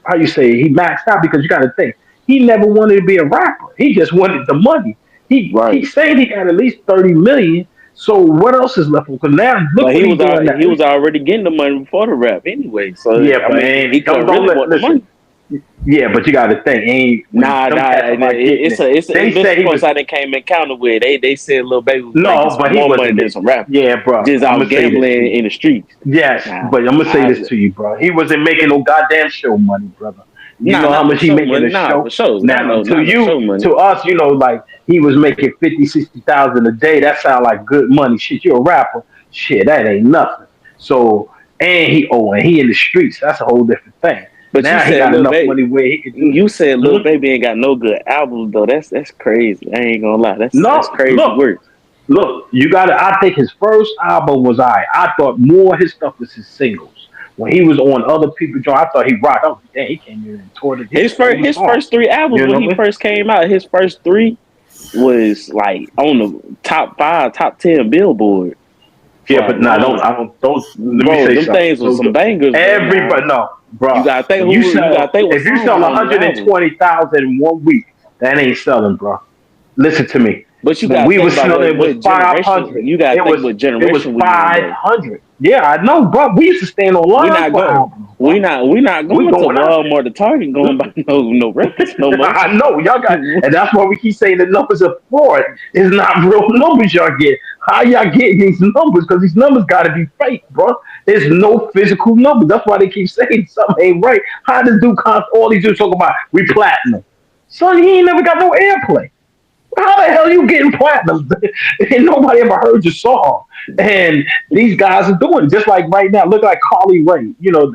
how you say he maxed out because you got to think he never wanted to be a rapper. He just wanted the money. He saying he got at least 30 million. So what else is left? Because now look what he's doing. He was already getting the money before the rap anyway. So he don't really want the money. Yeah, but you got to think. It's a course I didn't came encounter with. They said Lil Baby was making more money than some rap. Yeah, bro. Just out gambling in the streets. Yes, but I'm gonna say this to you, bro. He wasn't making no goddamn show money, brother. You know how much he making a show? Now, to us, you know, like he was making 50, 60,000 a day. That sound like good money. Shit, you're a rapper. Shit, that ain't nothing. So, and he in the streets. That's a whole different thing. But now he got enough money where he could do. You said Lil Baby ain't got no good albums though. That's crazy. I ain't gonna lie. That's crazy work. Look, I think his first album was I thought more of his stuff was his singles. When he was on other people's joint, I thought he rocked. Oh, damn, he came in and tore it. His first 3 albums when he first came out, his first 3 was like on the top 5, top 10 Billboard. Yeah, but those. Let me say them things was some bangers. Everybody, no, bro. You gotta think. If you sell 120,000 in 1 week, that ain't selling, bro. Listen to me. But we were selling with 500. You got to think what generation. It was 500. Yeah, I know, bro. We used to stand on line. We're not going to Walmart, the Target, going by no records no more. I know y'all got, and that's why we keep saying the numbers are fraud. It's not real numbers y'all get. How y'all get these numbers? Because these numbers got to be fake, bro. There's no physical numbers. That's why they keep saying something ain't right. How does all these dudes talk about we platinum? Son, he ain't never got no airplay. How the hell you getting platinum? And nobody ever heard your song. And these guys are doing it. Just like right now, look like Carly Rae. You know,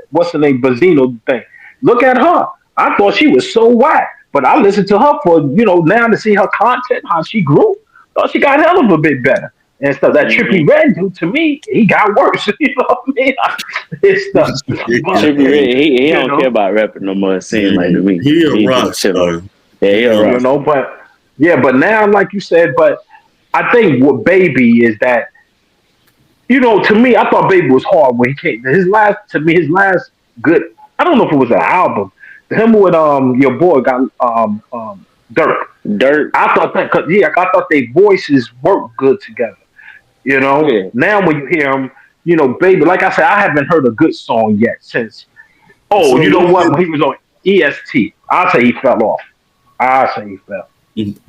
what's the name? Bazino thing. Look at her. I thought she was so whack. But I listened to her for, now to see her content, how she grew. Thought she got hell of a bit better. And stuff. That Trippie Redd dude, to me, he got worse. You know what I mean? It's stuff. Trippie Redd, he don't care about rapping no more. It seems like to me. He a rock star. Yeah, he a rock star. But now, like you said, I think what Baby is that, to me, I thought Baby was hard when he came. His last good, I don't know if it was an album. Him with your boy got Dirk. Dirt. I thought that, I thought their voices worked good together. You know, Yeah. now when you hear them, baby, like I said, I haven't heard a good song yet since. Oh, So you know what? When he was on EST, I'll say he fell off. I'll say he fell.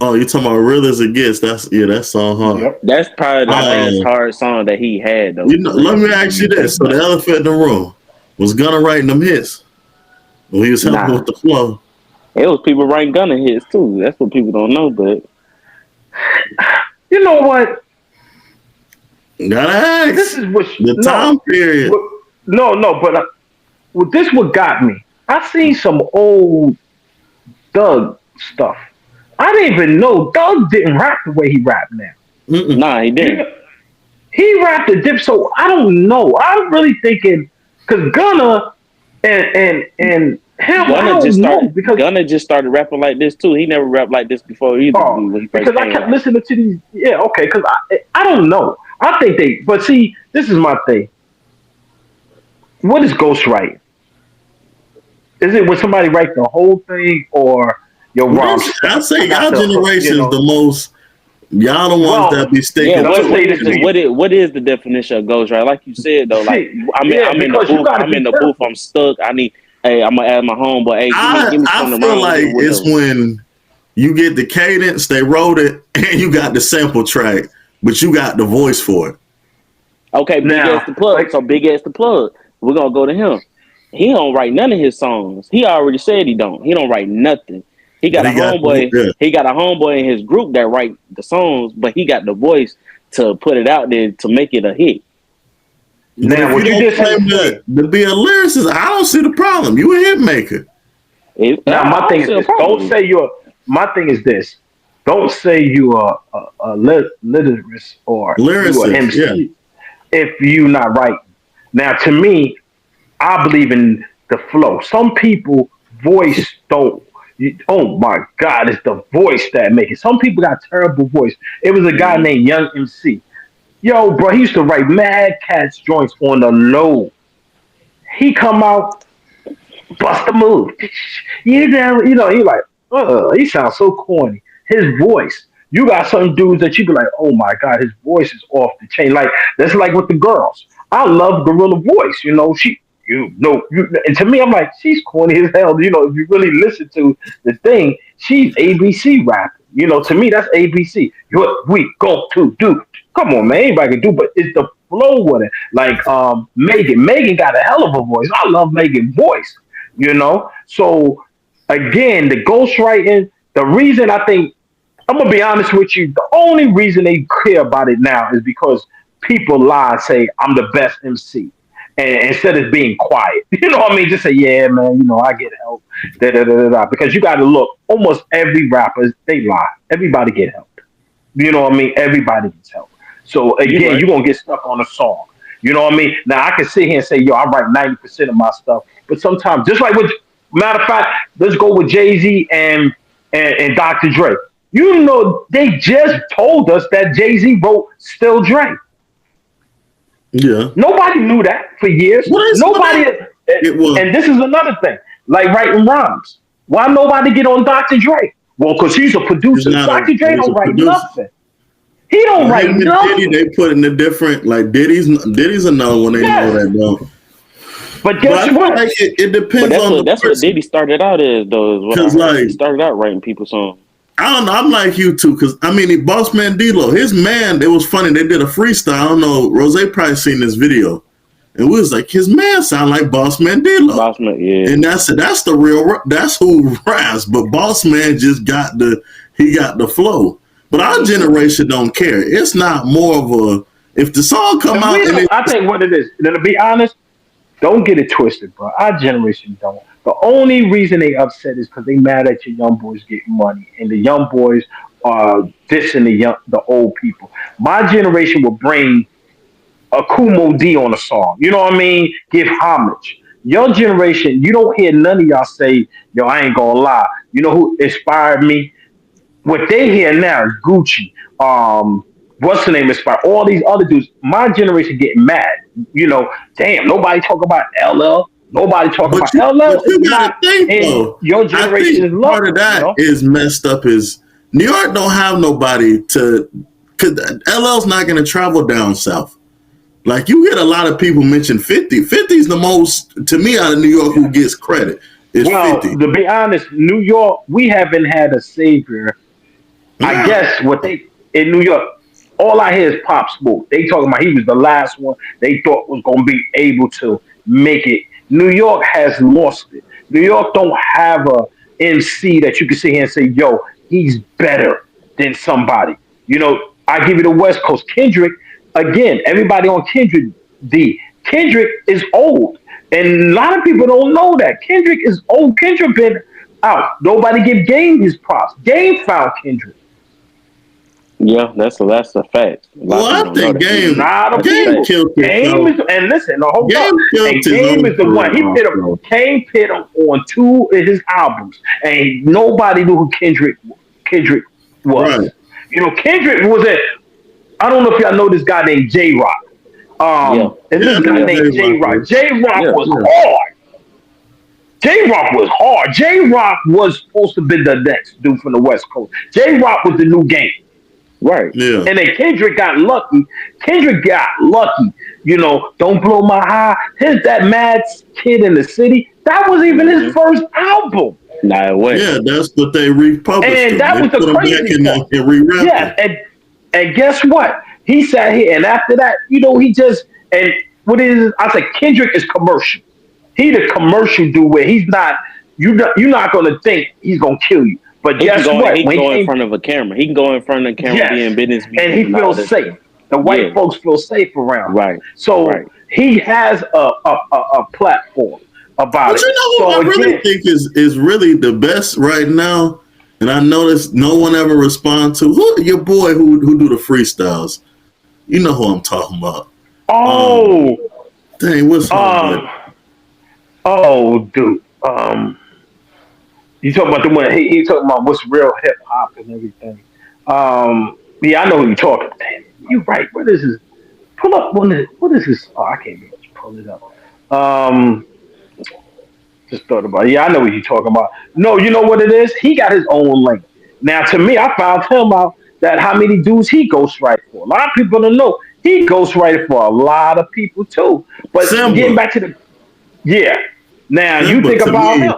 oh, you talking about Real as It Gets? That song hard. Yep. That's probably the last hard song that he had, though. Let me ask you this: so the elephant in the room was Gunna writing them hits when he was helping with the flow. It was people writing Gunna hits too. That's what people don't know, but you know what? Gotta ask. This is what the time period. But this what got me. I seen some old Doug stuff. I didn't even know Doug didn't rap the way he rapped now. Nah, he didn't. He rapped a dip, so I don't know. I'm really thinking because Gunna and him, Gunna just started rapping like this too. He never rapped like this before either. Because I kept listening to these. Yeah, okay. Because I don't know. I think but see, this is my thing. What is ghostwriting? Is it when somebody write the whole thing or your rhymes? I say y'all generation's the most. Y'all the ones that be sticking. Yeah, what is the definition of ghostwriting? Like you said though, like I'm in the booth. I'm in the booth. I'm stuck. Hey, I'm gonna add my homeboy. Hey, give me I feel like it's when you get the cadence, they wrote it, and you got the sample track, but you got the voice for it. Okay, Big Ass the Plug. So Big Ass the Plug. We're gonna go to him. He don't write none of his songs. He already said he don't. He don't write nothing. He got a homeboy. He got a homeboy in his group that write the songs, but he got the voice to put it out there to make it a hit. Now, when you just claim to be a lyricist, I don't see the problem. You a hit maker. Now, my thing is this. Don't say you're. My thing is this. Don't say you are a lyricist or you are MC if you not writing. Now, to me, I believe in the flow. Some people voice don't. Oh my God, it's the voice that make it. Some people got terrible voice. It was a guy named Young MC. Yo, bro, he used to write Mad Cats joints on the low. He come out, bust a move. He like, he sounds so corny. His voice. You got some dudes that you be like, oh my God, his voice is off the chain. Like, that's like with the girls. I love Gorilla voice. And to me, I'm like, she's corny as hell. If you really listen to the thing, she's ABC rapping. To me, that's ABC. What we go to do. Come on, man. Anybody can do, but it's the flow with it. Like Megan. Megan got a hell of a voice. I love Megan's voice. So again, the ghostwriting, the reason I think, I'm going to be honest with you, the only reason they care about it now is because people lie and say, I'm the best MC. And instead of being quiet, you know what I mean? Just say, yeah, man, I get help. Because you got to look, almost every rapper, they lie. Everybody get help. You know what I mean? Everybody gets help. So again, you're going to get stuck on a song. You know what I mean? Now, I can sit here and say, yo, I write 90% of my stuff. But sometimes, just like matter of fact, let's go with Jay-Z and Dr. Dre. They just told us that Jay-Z wrote Still Dre. Yeah. Nobody knew that for years. Nobody. And this is another thing. Like writing rhymes. Why nobody get on Dr. Dre? Well, because he's a producer. Dr. Dre don't write nothing. He don't write nothing. Diddy, they put in a different, like Diddy's another one they know that though. But guess what? Like it depends on that's what Diddy started out as though. Because he started out writing people's songs. I don't know. I'm like you too, because Boss Man D-Lo, his man. It was funny. They did a freestyle. I don't know. Rozay probably seen this video, and we was like, his man sound like Boss Man D-Lo. Boss Man, yeah. And that's the real. That's who raps. But Boss Man just got the flow. But our generation don't care. It's not more of a. If the song come out, I think what it is. To be honest, don't get it twisted, bro. Our generation don't. The only reason they upset is because they mad at your young boys getting money, and the young boys are dissing the old people. My generation will bring a Kumo D on a song. You know what I mean? Give homage. Your generation, you don't hear none of y'all say, yo, I ain't gonna lie. You know who inspired me? What they hear now is Gucci. What's the name inspired? All these other dudes. My generation getting mad. Damn, nobody talk about LL. Nobody talking about LL. You gotta think though. Your generation is low. Part of that is messed up. Is New York don't have nobody to. Cause LL's not going to travel down south. Like you hear a lot of people mention 50. 50 is the most to me out of New York who gets credit. It's Well, 50. to be honest, New York, we haven't had a savior. I Yeah. guess what they in New York, all I hear is Pop Smoke. They talking about he was the last one they thought was gonna be able to make it. New York has lost it. New York don't have a MC that you can sit here and say, yo, he's better than somebody. You know, I give you the West Coast. Kendrick, again, everybody on Kendrick D. Kendrick is old. And a lot of people don't know that. Kendrick is old. Kendrick been out. Nobody give Game his props. Game found Kendrick. Yeah, that's a fact. A lot Well, of people I don't know think that. Game Not a That's a Game people. fact. killed Game himself. is and listen, no, hold up. Game killed And his Game own is the one. He career put him. also. Game put him on two of his albums, and nobody knew who Kendrick Right. was. You know, Kendrick was a. I don't know if y'all know this guy named J Rock. Yeah, And Yeah, this I guy know yeah, J named J Rock Rock. is. J Rock yeah. was Yeah. hard. J Rock was hard. J Rock was supposed to be the next dude from the West Coast. J Rock was the new game. Right. Yeah. And then Kendrick got lucky. Kendrick got lucky. You know, don't blow my high. His that mad kid in the city. That was even his Hmm. first album, Nah, it went. Yeah, that's what they republished and him. that They was the put him back crazy in there part. and re-rapped Yeah, him. and guess what? He sat here, and after that, you know, he just and what is I said Kendrick is commercial. He the commercial dude where he's not. You're not gonna think he's gonna kill you. But He can guess go. what? He can When he go in came, front of a camera. He can go in front of the camera, be yes, in business and meetings he and all feels that safe. stuff. The white Yeah. folks feel safe around him. Right. So Right. he has a platform about But it. you know who So I really again, think is really the best right now, and I noticed no one ever responds to who your boy who do the freestyles. You know who I'm talking about. Um, oh, dang, what's homeboy? um, oh, dude, you talking about the one he talking about what's real hip hop and everything. Yeah, I know who you're talking. Damn, you're right. What is this? Pull up one. What is this? Oh, I can't even pull it up. Um, just thought about it. Yeah, I know what you're talking about. No, you know what it is? He got his own lane. Now, to me, I found him out that how many dudes he ghostwrite for. A lot of people don't know. He ghostwrited for a lot of people too. But getting Simba. back to the yeah. Now you Simba think to about me. him.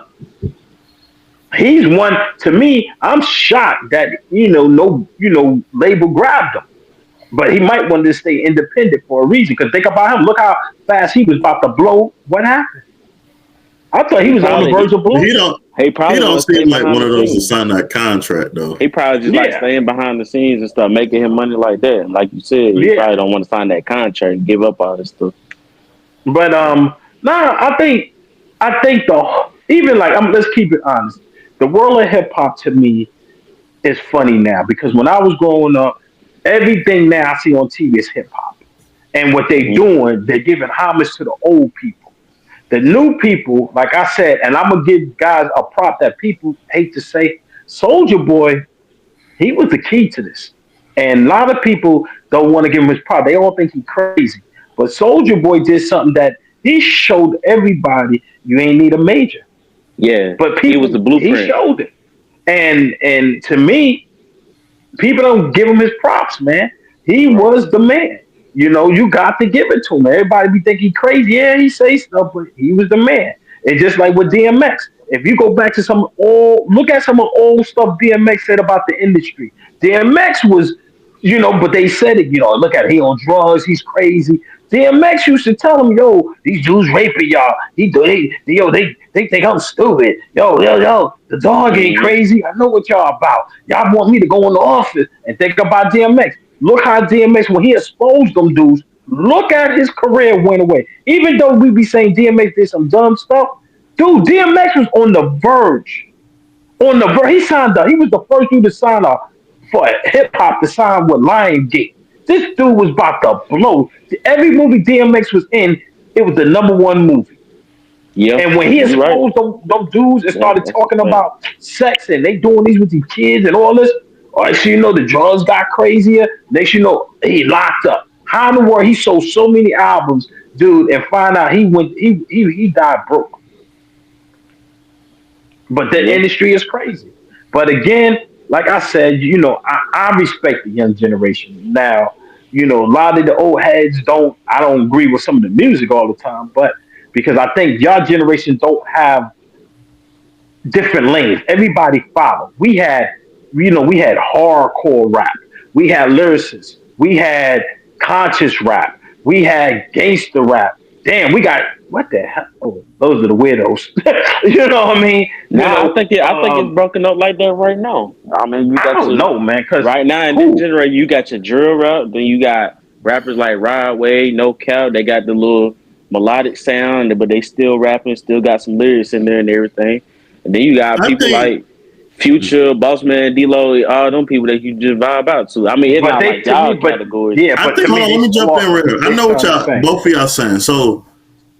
He's one to me. I'm shocked that no label grabbed him, but he might want to stay independent for a reason. Because think about him. Look how fast he was about to blow. What happened? I thought he He was on the probably verge he, of He blowing. don't he he probably don't want to stay seem like behind one the of those to scenes. sign that contract though. He probably just like Yeah, staying behind the scenes and stuff, making him money like that. And like you said, he yeah. probably don't want to sign that contract and give up all this stuff. But nah, I think the even like let's keep it honest. The world of hip hop to me is funny now because when I was growing up, everything now I see on TV is hip hop, and what they Hmm. doing, they're giving homage to the old people. The new people, like I said, and I'm gonna give guys a prop that people hate to say. Soldier Boy, he was the key to this, and a lot of people don't want to give him his prop. They all think he's crazy, but Soldier Boy did something that he showed everybody you ain't need a major, Yeah, but he was people the he blueprint. showed it, and to me, people don't give him his props, man. He Right. was the man. You know, you got to give it to him. Everybody be thinking he crazy. Yeah, he say stuff, but he was the man. It's just like with DMX. If you go back to look at some of the old stuff DMX said about the industry. DMX was, but they said it. Look at it. He on drugs. He's crazy. DMX used to tell him, yo, these dudes raping y'all. They think I'm stupid. Yo, the dog ain't Hmm. crazy. I know what y'all about. Y'all want me to go in the office and think about DMX. Look how DMX, when he exposed them dudes, look at his career went away. Even though we be saying DMX did some dumb stuff, dude, DMX was on the verge. On the verge. He was the first dude to sign for hip hop to sign with Lionsgate. This dude was about to blow. Every movie DMX was in, it was the number one movie. Yeah, And when he you're right. exposed them dudes and Yeah, started that's a talking fact. about sex and they doing these with these kids and all this, all right, so the drugs got crazier. Next he locked up. How in the world he sold so many albums, dude, and find out he died broke. But the Yeah. industry is crazy. But again, like I said, I respect the young generation. Now, a lot of the old heads don't. I don't agree with some of the music all the time, but because I think your generation don't have different lanes. Everybody followed. We had hardcore rap. We had lyricists. We had conscious rap. We had gangster rap. Damn, we got what the hell? Oh, those are the weirdos. You know what I mean? I think it's broken up like that right now. I mean, you I got don't know, man. Cause right now in this generation, you got your drill rap, then you got rappers like Rodway, No Cap. They got the little melodic sound, but they still rapping, still got some lyrics in there and everything. And then you got I people think like Future, Bossman, D-Lo, all them people that you just vibe out to. I mean, it's but not they like to y'all me, but categories. yeah, I but think to hold me on, they let me jump in fall. right here. I They know what sound the y'all same. both of y'all saying. So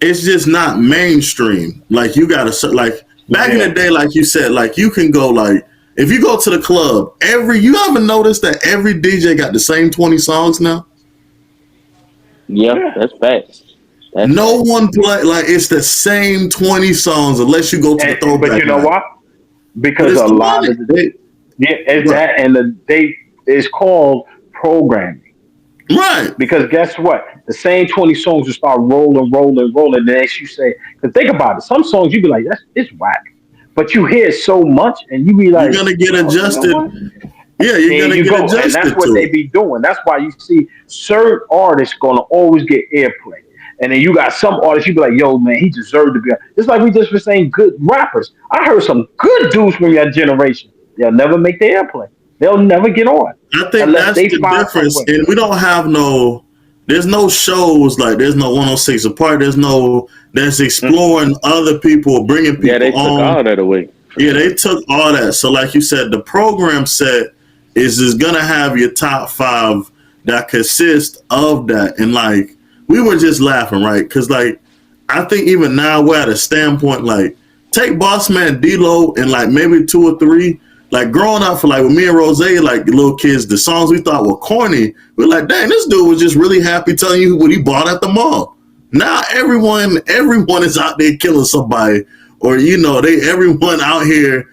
it's just not mainstream. Like you gotta like back in the Yeah. day, like you said, like you can go like if you go to the club, you ever notice that every DJ got the same 20 songs now? Yeah, Yeah. that's facts. That's No facts. one play like it's the same 20 songs unless you go to the But throwback you know night. what? But Because it's a the lot money. of yeah, it's Right. that, and they it's called programming. Right. Because guess what? The same 20 songs will start rolling, rolling, rolling. The next you say, because think about it. Some songs you be like, that's it's whack. But you hear it so much and you be You're like, gonna get yo, you know adjusted. what? Yeah, you're There gonna you get go. And that's adjusted what to they it. be doing. That's why you see certain artists gonna always get airplay. And then you got some artists, you be like, yo, man, he deserved to be on. It's like we just were saying good rappers. I heard some good dudes from your generation. They'll never make the airplay. They'll never get on I think unless that's they the find some difference. way. And we don't have there's no shows like there's no 106 apart. That's exploring other people, bringing Yeah, people they took on. all that away for Yeah, they sure. took all that. So like you said, the program set is gonna have your top five that consist of that. And like we were just laughing, right? Because like I think even now we're at a standpoint like take Boss Man D-Lo and like maybe two or three. Like growing up for like with me and Rozay, like little kids, the songs we thought were corny, we're like, dang, this dude was just really happy telling you what he bought at the mall. Now everyone is out there killing somebody, or everyone out here,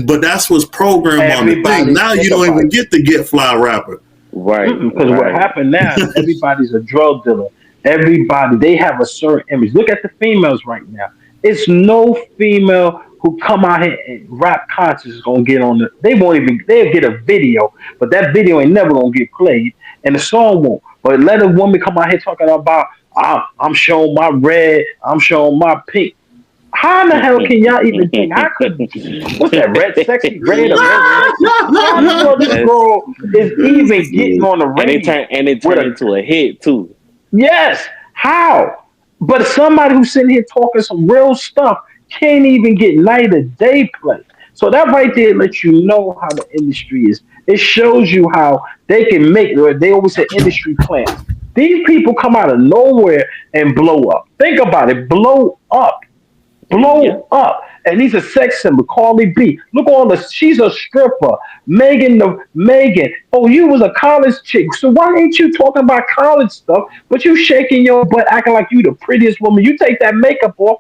but that's what's programmed on the thing. Everybody, Now you think don't about even it. get to get fly rapper. Right, Because what right. happened now, everybody's a drug dealer. Everybody, they have a certain image. Look at the females right now. It's no female who come out here and rap conscious is gonna get on the. They won't even. They'll get a video, but that video ain't never gonna get played, and the song won't. But let a woman come out here talking about, I'm showing my red, I'm showing my pink. How in the hell can y'all even think? How could what's that red sexy red or red sexy? How the hell this That's girl is even getting on the and radio it with turned a into a hit too. yes? How? But somebody who's sitting here talking some real stuff can't even get night or day play. So that right there lets you know how the industry is. It shows you how they can make. Or they always say industry plants. These people come out of nowhere and blow up. Think about it, blow up, Yeah. blow up. And he's a sex symbol. Carly B. Look on the. She's a stripper. Megan. Oh, you was a college chick. So why ain't you talking about college stuff? But you shaking your butt, acting like you the prettiest woman. You take that makeup off,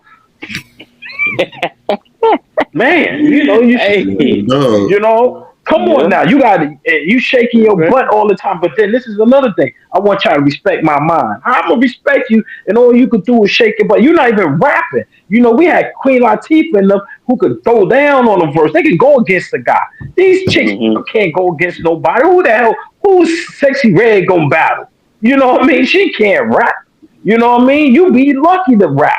man. Hey, No. You know, come on yeah. now. You shaking your Okay. butt all the time. But then this is another thing. I want y'all to respect my mind. I'm gonna respect you, and all you could do is shake your butt. You're not even rapping. We had Queen Latifah in them who could throw down on a verse. They can go against the guy. These chicks Hmm. can't go against nobody. Who the hell? Who's sexy red gonna battle? You know what I mean? She can't rap. You know what I mean? You be lucky to rap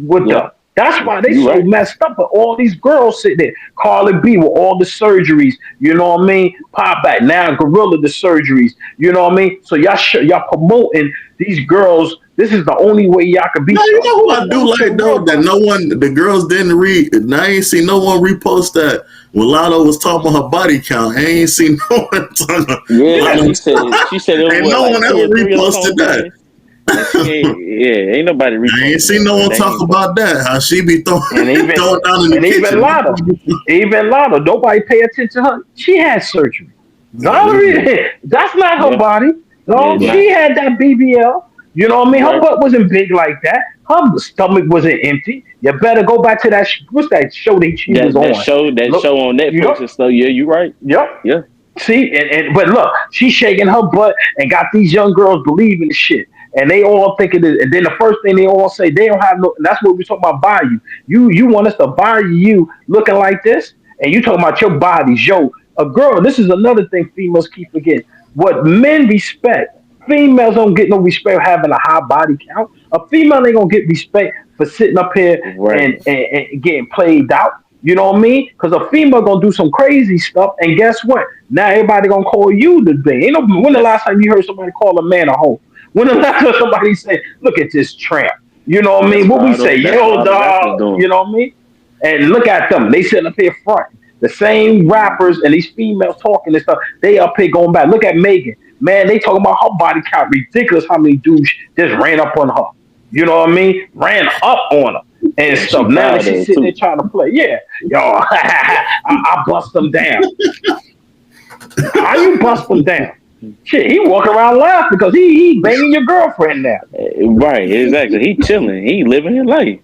with Yeah, them. That's why they you so right. messed up. But all these girls sitting there, Carly B with all the surgeries, you know what I mean? Pop back now, Gorilla the surgeries, you know what I mean? So y'all promoting these girls. This is the only way y'all could be No, you know something. who But I do what's the like real though that problem? the girls didn't read. And I ain't seen no one repost that when Lotto was talking about her body count. I ain't seen no one talking. Yeah, Lotto, she said it was ain't what, no one like ever 2 or 3 or reposted something, that. man. And she ain't, yeah, ain't nobody I ain't reposting seen that, no bro. one They talk ain't doing about that. How she be throwing, And even throwing down in the and even kitchen. Lotto, nobody pay attention to her. She had surgery. Yeah, Valerie, that's not her Yeah, body. yeah, No, it's right. she not. had that BBL. You know what I mean? Her Right. butt wasn't big like that. Her stomach wasn't empty. You better go back to that. What's that show that she was That on? show Look, on you Netflix know, and stuff. Yeah, you right. yep. Yeah. See, and but look, she's shaking her butt and got these young girls believing the shit. And they all thinking it. And then the first thing they all say, they don't have no. And that's what we talking about buy you. You want us to buy you looking like this? And you talking about your bodies, yo. A girl. This is another thing females keep forgetting. What men respect, females don't get no respect for having a high body count. A female ain't gonna get respect for sitting up here Right. and getting played out. You know what I mean? Because a female gonna do some crazy stuff, and guess what? Now everybody gonna call you the thing. Ain't no, when the last time you heard somebody call a man a hoe? When the last time somebody say, "Look at this tramp"? You know what I mean? What we say, That's what yo, all the rappers dog. doing. You know what I mean? And look at them. They sitting up here front. The same rappers and these females talking and stuff. They up here going back. Look at Megan. Man, they talking about her body count. Ridiculous how many dudes just ran up on her. You know what I mean? Ran up on her and And she stuff. Now that proud of she's it sitting there too. trying to play. Yeah. Yo, I bust them down. How you bust them down? Shit, he walk around laughing because he banging your girlfriend now. Right. Exactly. He chilling. He living his life.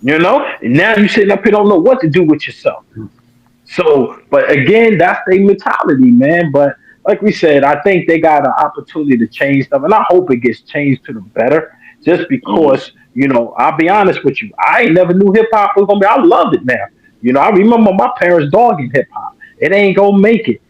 You know? And now you sitting up here don't know what to do with yourself. So, but again, that's their mentality, man. But like we said, I think they got an opportunity to change stuff, and I hope it gets changed to the better. Just Mm. because, I'll be honest with you, I ain't never knew hip hop was gonna be. I love it now. I remember my parents dogging hip hop. It ain't gonna make it.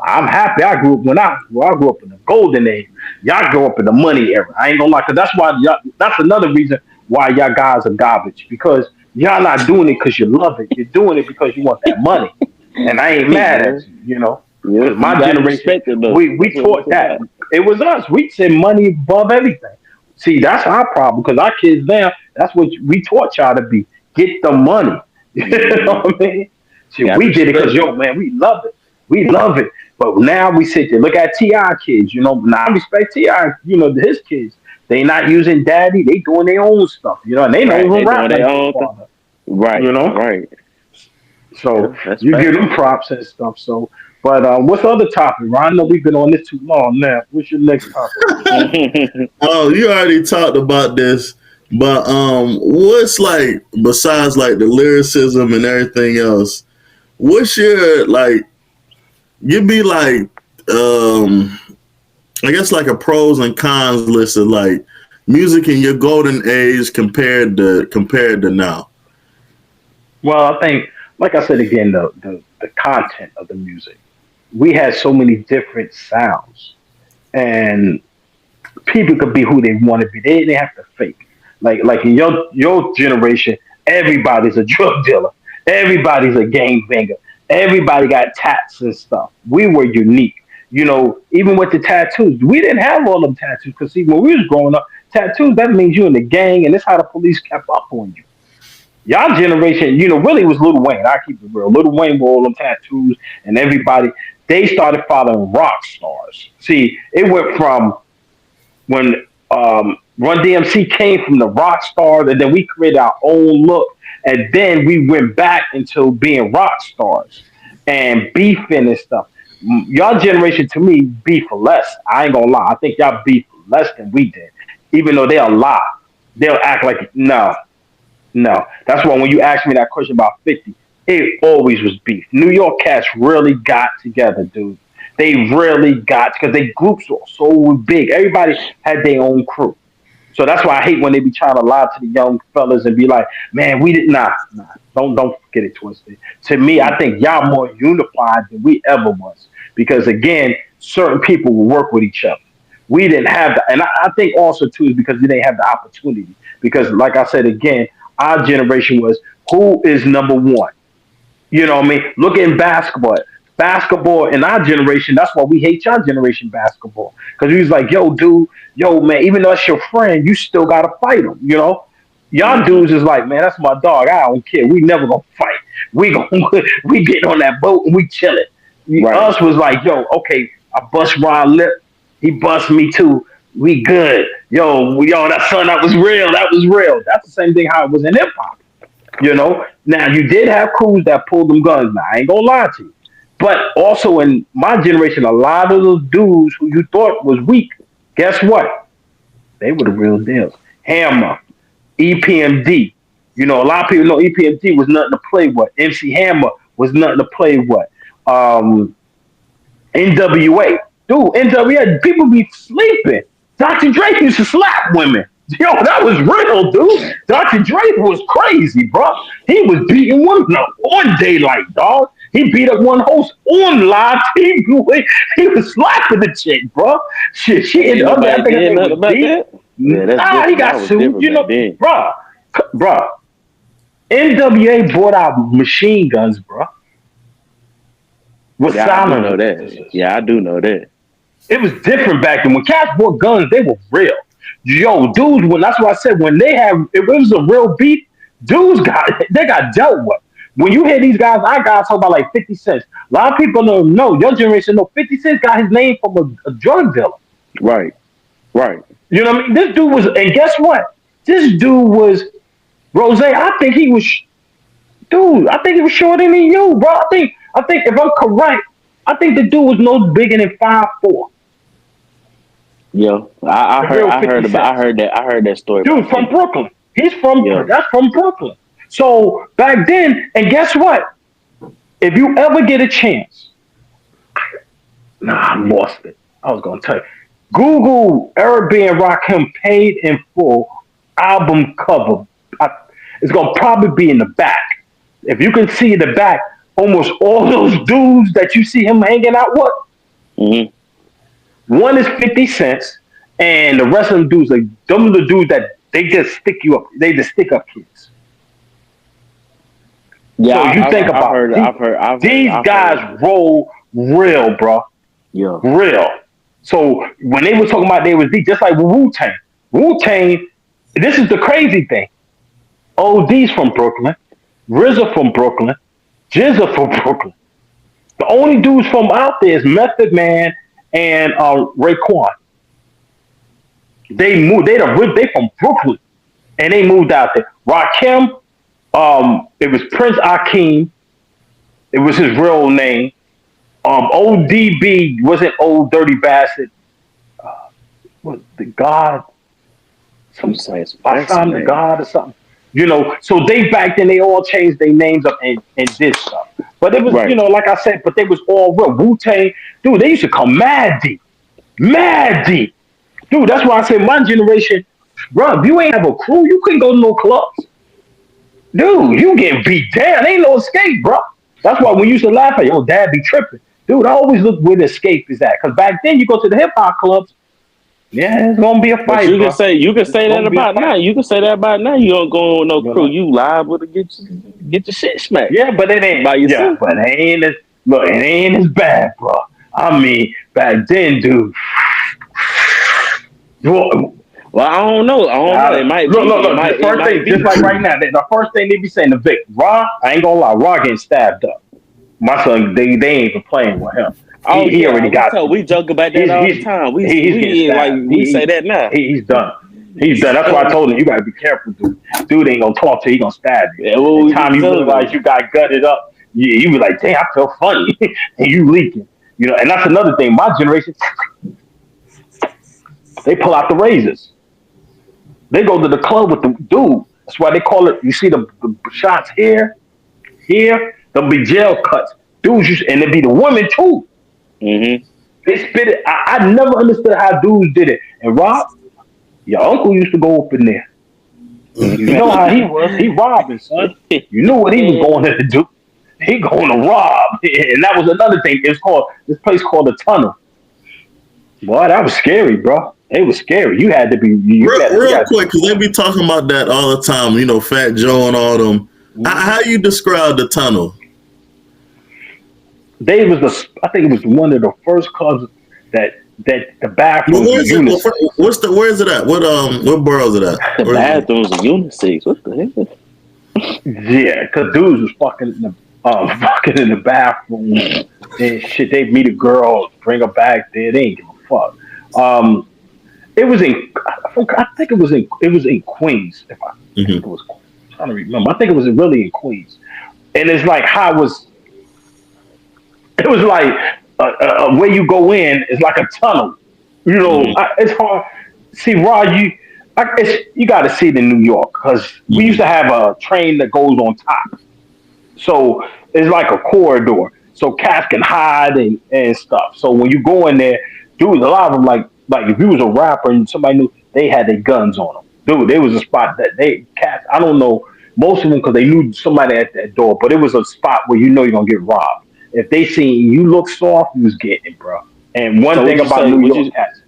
I'm happy. I grew up I grew up in the golden age. Y'all grew up in the money era. I ain't gonna lie, cause that's why y'all. That's another reason why y'all guys are garbage because y'all not doing it because you love it. You're doing it because you want that money. And I ain't mad at Yeah. you, you know, Yeah. because You my gotta generation, respect it though. we That's what taught it's that. about. It was us. We said money above everything. See, that's our problem because our kids now, that's what we taught y'all to be. Get the money. You know Mm. what I mean? See, Got we did it because, respect. yo, man, we love it. We love it. But now we sit there, look at T.I. kids, now I respect T.I., his kids. They not using daddy. They doing their own stuff, and they don't Right. even They rap doing their like their own thing. father, you Right. know? Right. So Yeah. That's you give fact. them props and stuff. So, but what's the other topic, Ron? I know we've been on this too long now. What's your next topic? Oh, you already talked about this, but what's like besides like the lyricism and everything else? What's your like? Give me like I guess like a pros and cons list of like music in your golden age compared to now. Well, I think, like I said again, the content of the music. We had so many different sounds, and people could be who they want to be. They didn't have to fake. Like in your generation, everybody's a drug dealer. Everybody's a gang banger. Everybody got tats and stuff. We were unique. Even with the tattoos, we didn't have all them tattoos because see, when we was growing up, tattoos that means you in the gang, and that's how the police kept up on you. Y'all generation, really was Lil Wayne. I keep it real. Lil Wayne with all them tattoos and everybody. They started following rock stars. See, it went from when Run DMC came from the rock stars, and then we created our own look, and then we went back into being rock stars and beefing and stuff. Y'all generation to me beef for less. I ain't gonna lie. I think y'all beef less than we did, even though they'll lie. They'll act like no, no. That's why when you asked me that question about 50, it always was beef. New York cats really got together, dude. They really got because they groups were so big. Everybody had their own crew. So that's why I hate when they be trying to lie to the young fellas and be like, "Man, we did not." Nah, don't get it twisted. To me, I think y'all more unified than we ever was because again, certain people will work with each other. We didn't have that, and I think also too is because we didn't have the opportunity. Because, like I said again, our generation was who is number one. You know what I mean? Look at basketball. Basketball in our generation, that's why we hate your generation basketball. Because we was like, yo, dude, yo, man, even though that's your friend, you still got to fight him, Y'all Hmm. dudes is like, man, that's my dog. I don't care. We never going to fight. We getting on that boat and we chilling. Right. Us was like, yo, okay, I bust Ron lip. He bust me too. We good. Yo, that son, that was real. That was real. That's the same thing how it was in hip hop. Now you did have crews that pulled them guns. Now I ain't gonna lie to you, but also in my generation, a lot of those dudes who you thought was weak, guess what? They were the real deals. Hammer, EPMD. You know, a lot of people know EPMD was nothing to play with. MC Hammer was nothing to play with. Um, NWA. Dude, NWA, people be sleeping. Dr. Dre used to slap women. Yo, that was real, dude. Dr. Dre was crazy, bro. He was beating women up on daylight, dog. He beat up one host on live TV. He was slapping the chick, bro. Shit, she Ain't ended up there. I nobody think her did name nothing was about D. that. Yeah, that's Nah, he different. That got was sued. different You back know, then. bro. NWA brought out machine guns, bro, with Yeah, I do know silent that. Yeah, I do know that. it was different back then. When cats bought guns, they were real. Yo, dudes, when that's why I said when they have if it was a real beef, dudes got they got dealt with. When you hear these guys, I guys talk about like 50 cents. A lot of people don't know, your generation know 50 cents got his name from a drug dealer. Right, right. You know what I mean? This dude was, and guess what? This dude was Rozay. I think he was, dude. I think he was shorter than you, bro. I think if I'm correct, I think the dude was no bigger than 5'4". Yo, The real 50 cents. I heard that story Dude about from 50. Brooklyn. He's from Yo, that's from Brooklyn. So back then, and guess what? If you ever get a chance, nah, I lost it. I was gonna tell you. Google Eric B and Rakim paid in full album cover. I, it's gonna probably be in the back. If you can see in the back, almost all those dudes that you see him hanging out with, hmm one is 50 cents, and the rest of them dudes, like them are the dudes that they just stick you up. They just stick up kids. yeah, So you think I've about heard, it. These I've guys heard. roll real, bro. Yo, Real. So when they were talking about they was just like Wu Tang. Wu Tang, this is the crazy thing. OD's from Brooklyn, RZA from Brooklyn, Jizza from Brooklyn. The only dudes from out there is Method Man and Raekwon. They moved. They from Brooklyn, and they moved out there. Rakim, it was Prince Akeem. It was his real name. ODB wasn't Old Dirty Bastard. Was the God? I'm Some saying some fancy Bassam the name. God or something. You know, so they back then they all changed their names up and did stuff. But it was, Right. like I said, but they was all real. Wu Tang, dude, they used to come mad deep. Mad deep. Dude, that's why I say my generation, bro, if you ain't have a crew, you couldn't go to no clubs. Dude, you getting beat down. Ain't no escape, bro. That's why we used to laugh at, yo, dad be tripping. Dude, I always look where the escape is at. Because back then, you go to the hip hop clubs, yeah, it's going to be a But fight, bro. you can It's say going that to be a about now. fight. You can say that about now. You don't go on no You crew. know? You liable to get your shit smacked Yeah, but it ain't. by Yeah, yourself. but it ain't as look. It ain't as bad, bro. I mean, back then, dude. You, Well, I don't know. I don't know. It might look, be. look, look. The It first might thing, just be. like right now, the first thing they be saying to Vic, Raw. I ain't gonna lie, Raw getting stabbed up. My son, they ain't even playing with him. Oh He yeah, already got. we joke about that He's all the he's time. he's getting We like stabbed. we say that now. He's done. He's done. That's why I told him you gotta be careful, dude. Dude ain't gonna talk to you. He gonna stab you. Yeah, well, And we time just you told realize him. you got gutted up, you be like, damn, I feel funny, and you leaking. And that's another thing. My generation, they pull out the razors. They go to the club with the dude. That's why they call it. You see the shots here. There'll be jail cuts. Dudes, and it be the women too. Mm-hmm. They spit it. I never understood how dudes did it. And Rob, your uncle used to go up in there. You know how he was. He robbing, son. You knew what he was going there to do. He going to rob. And that was another thing. It's called this place called the Tunnel. Boy, that was scary, bro. It was scary. You had to be. You Real got. quick, because they be talking about that all the time. You know, Fat Joe and all them. How you describe the tunnel? They was the. I think it was one of the first clubs that the Well, bathrooms where were is it? Well, unisex. where is it at? What borough is it at? The Where is it? bathrooms are unisex. What the hell? Yeah, because dudes was fucking in the fucking in the bathroom and shit. They meet a girl, bring her back there. They ain't give a fuck. Um, it was in. I think it was in Queens. If I think it Mm-hmm. was. I'm trying to remember. I think it was really in Queens. And it's like how it was. It was like where you go in is like a tunnel. Mm-hmm. It's hard. see, Rod, you got to see it in New York because we used to have a train that goes on top. So it's like a corridor. So cats can hide and stuff. So when you go in there, dude, a lot of them like if you was a rapper and somebody knew they had their guns on them. Dude, there was a spot that they cats. I don't know most of them because they knew somebody at that door, but it was a spot where you know you're gonna get robbed. If they seen you look soft, you was getting it, bro. And one So thing about New York cats.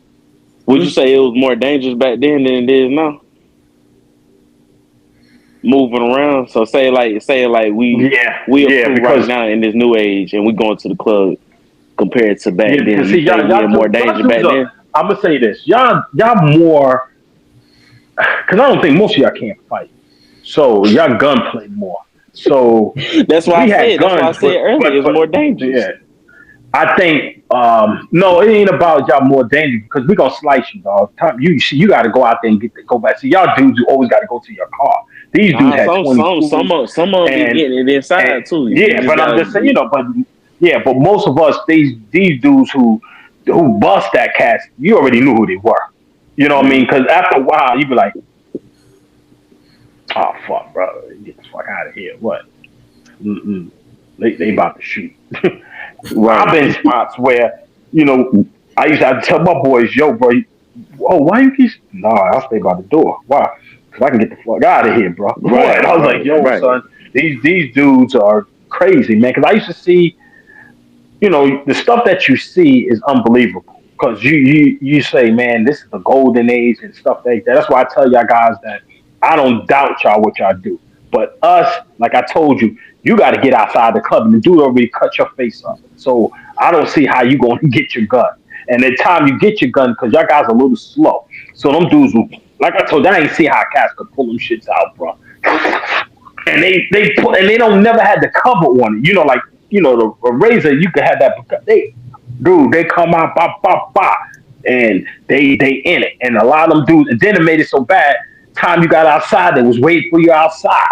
Would you say it was more dangerous back then than it is now? Moving around. So say like we are right now in this new age and we going to the club compared to back then. See, y'all more danger back then. I'm gonna say this, y'all more because I don't think most of y'all can't fight. So y'all gunplay more. So that's why that's why I said earlier it's more dangerous. Yeah. I think no, it ain't about y'all more dangerous because we gonna slice you, dog. You got to go out there and go back. See, y'all dudes, you always got to go to your car. These dudes had some of them be getting it inside too. Yeah, but I'm just saying, but most of us, these dudes who bust that cast, you already knew who they were. You know what I mean? Because after a while, you be like, oh fuck, bro, get the fuck out of here. What? They about to shoot. Right. I've been in spots where, I used to have to tell my boys, yo, bro, why you keep... Nah, I'll stay by the door. Why? Because I can get the fuck out of here, bro. Right. I was like, yo, son, these dudes are crazy, man. Because I used to see, the stuff that you see is unbelievable. Because you say, man, this is the golden age and stuff like that. That's why I tell y'all guys that I don't doubt y'all what y'all do. But us, like I told you, you got to get outside the club and the dude already cut your face up. So I don't see how you going to get your gun. And the time you get your gun, because y'all guys are a little slow. So them dudes, like I told you, I ain't see how cats could pull them shits out, bro. And they don't never had the cover on it. The razor, you could have that. They come out, bop, bop, bop, and they in it. And a lot of them dudes, and then it made it so bad. Time you got outside, they was waiting for you outside.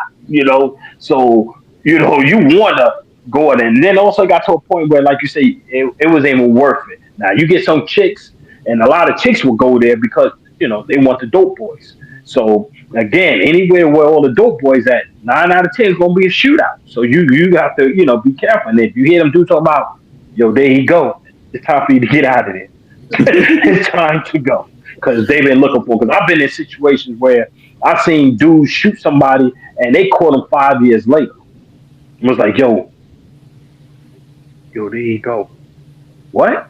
So you want to go in, and then also got to a point where, like you say, it wasn't even worth it. Now you get some chicks, and a lot of chicks will go there because they want the dope boys. So again, anywhere where all the dope boys at, 9 out of 10 is gonna be a shootout. So you have to be careful. And if you hear them do talk about, yo, there you go, it's time for you to get out of there. It's time to go because they've been looking for. Because I've been in situations where I've seen dudes shoot somebody and they caught them 5 years later. It was like, yo, there you go. What?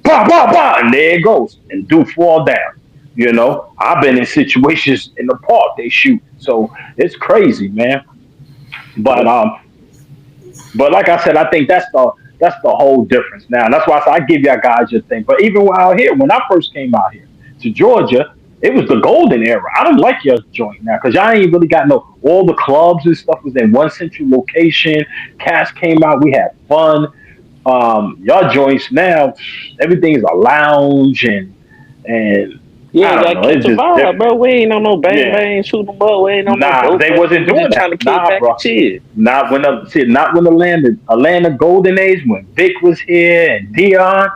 Bah, bah, bah, and there it goes. And dude fall down. I've been in situations in the park they shoot. So it's crazy, man. But like I said, I think that's the whole difference now. That's why I give y'all guys your thing. But even out here, when I first came out here to Georgia, it was the golden era. I don't like your joint now because y'all ain't really got all the clubs and stuff was in one central location. Cats came out, we had fun. Y'all joints now, everything is a lounge and yeah, that catch a vibe, bro. We ain't on no bang bang, shoot them up. We ain't on no dope. They wasn't doing that. Trying to kick back bro. And chill. Not when Atlanta Golden Age when Vic was here and Dion.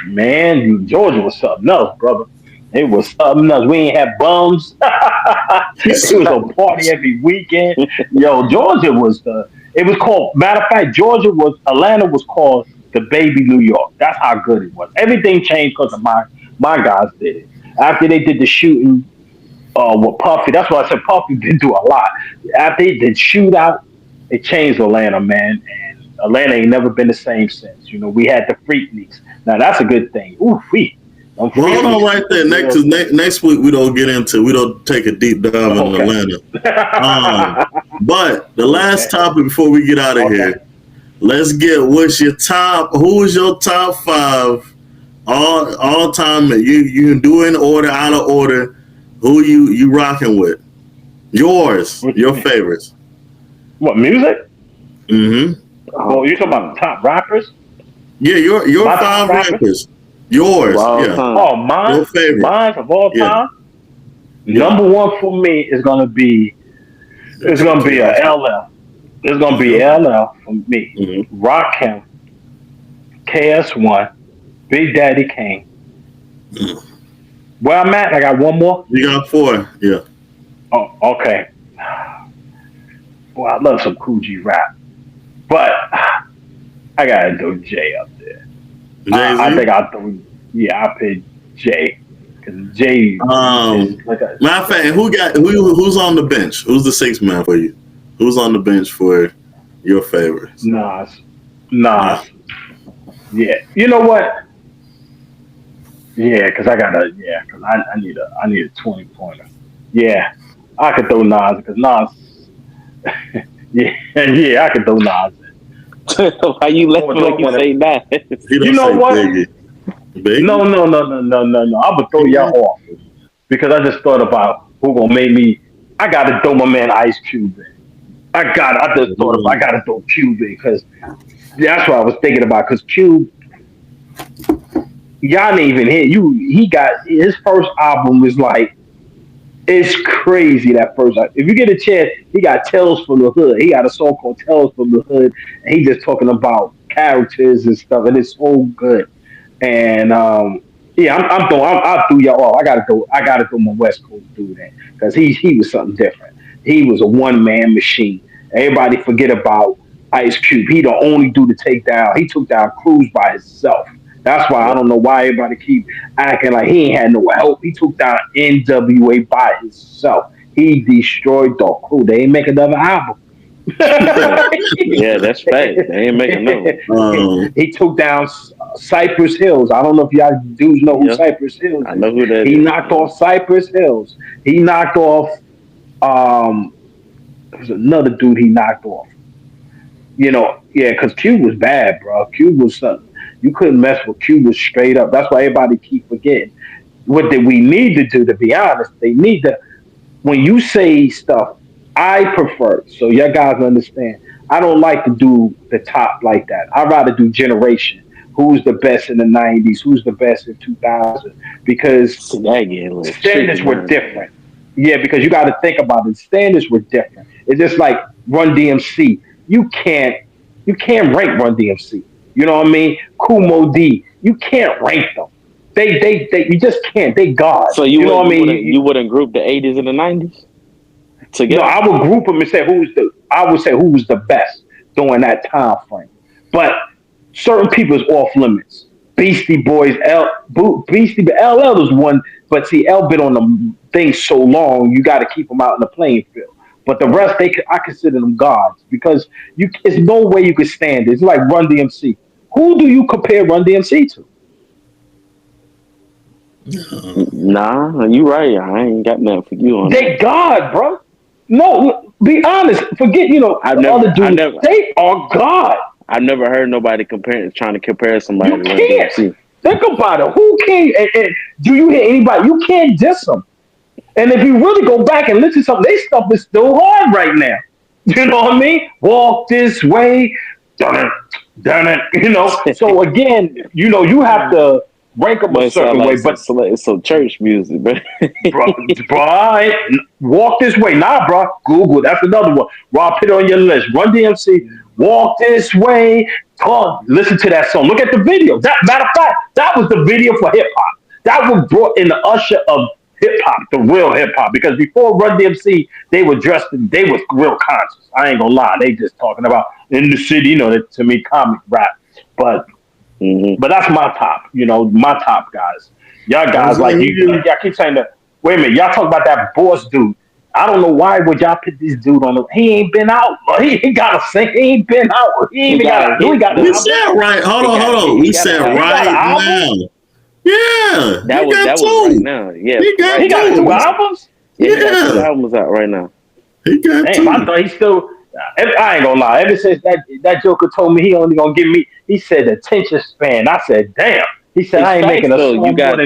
Man, Georgia was something else, brother. It was something else. We ain't have bums. It was a party every weekend. Yo, Georgia was it was called, matter of fact, Atlanta was called the baby New York. That's how good it was. Everything changed because of my guys did it. After they did the shooting with Puffy, that's why I said Puffy didn't do a lot. After they did shootout, it changed Atlanta, man. And Atlanta ain't never been the same since. We had the Freakniks. Now that's a good thing. Ooh, Well, hold on right there. Next week we don't take a deep dive in Atlanta. But the last topic before we get out of here, let's get who is your top 5 all time? You can do in order, out of order. Who you rocking with? Your favorites. What, music? Mm-hmm. Oh, you talking about top rappers? Yeah, your 5 rappers. Yours, yeah. Oh, mine. Your favorite. Mine of all time. Number 1 for me is gonna be. It's gonna be a LL. It's gonna be LL for me. Mm-hmm. Rakim, KS1, Big Daddy Kane, Where I'm at, I got one more. You got 4. Yeah. Oh, okay. Well, I love some Coogee rap, but I gotta do Jay up there. I Jay-Z? think I'll throw. Yeah, I pick Jay because Jay is like a. Matter of fact, who's on the bench? Who's the 6th man for you? Who's on the bench for your favorites? Nas. Yeah. You know what? Yeah, because I gotta. Yeah, because I need a 20-pointer. Yeah, I could throw Nas because Nas. Yeah, I could throw Nas in. Why you laughing like you say that? You know what? Biggie? No. I would throw y'all off because I just thought about who gonna make me. I gotta throw my man Ice Cube in. I just thought about I gotta throw Cube in because that's what I was thinking about. Because Cube, y'all didn't even hear you. He got his first album was like it's crazy that first. If you get a chance, he got Tales from the Hood. He got a song called Tales from the Hood, and he just talking about characters and stuff, and it's so good. And yeah, I threw y'all off. I gotta throw my West Coast dude in because he was something different. He was a one man machine. Everybody forget about Ice Cube. He the only dude to take down. He took down Cruz by himself. That's why I don't know why everybody keep acting like he ain't had no help. He took down NWA by himself. He destroyed the crew. They ain't make another album. Yeah, that's fact. They ain't making no. He took down Cypress Hills. I don't know if y'all dudes know who Cypress Hills is. I know who that he is. knocked off Cypress Hills. He knocked off there's another dude he knocked off. You know, yeah, because Cube was bad, bro. Cube was something. You couldn't mess with Cube was straight up. That's why everybody keep forgetting. What did we need to do, to be honest? They need to when you say stuff, I prefer, so you guys understand, I don't like to do the top like that. I'd rather do generation. Who's the best in the 90s? Who's the best in 2000? Because standards were different. Yeah, because you got to think about it. Standards were different. It's just like Run DMC. You can't rank Run DMC. You know what I mean? Kumo D. You can't rank them. They you just can't. They God. So you know what I mean? You wouldn't group the 80s and the 90s together? No, I would group them and say I would say who was the best during that time frame. But certain people is off limits. Beastie Boys, LL was one, but see, L been on the thing so long, you got to keep them out in the playing field. But the rest, I consider them gods because it's no way you could stand it. It's like Run DMC. Who do you compare Run DMC to? Nah, you right. I ain't got nothing for you on that. They God, bro. No, be honest. Forget, other dudes. They are God. I've never heard nobody trying to compare somebody to Run DMC. Think about it. Who can? And do you hear anybody? You can't diss them. And if you really go back and listen to some, their stuff is still hard right now. You know what I mean? Walk this way, done it. So again, you have to rank them a certain way. But it's some church music, bro. bro, walk this way. Nah, bro. Google. That's another one. Rob, put it on your list. Run DMC. Walk this way. Listen to that song. Look at the video. Matter of fact, that was the video for hip hop. That was brought in the usher of hip hop, the real hip hop. Because before Run DMC, they were they was real conscious. I ain't gonna lie. They just talking about in the city, to me, comic rap. But that's my top. My top guys. Y'all guys y'all keep saying that. Wait a minute, y'all talk about that boss dude. I don't know why would y'all put this dude on he ain't been out. He ain't got to sing. He ain't been out. He ain't got to. We said right. Hold on. We said right now. Yeah. That was right now. Yeah. He got 2 albums? Yeah. He got 2 albums out right now. He got 2. I thought he still. I ain't gonna lie. Ever since that Joker told me he only gonna give me, he said attention span. I said, damn. He said, I ain't making a song. You gotta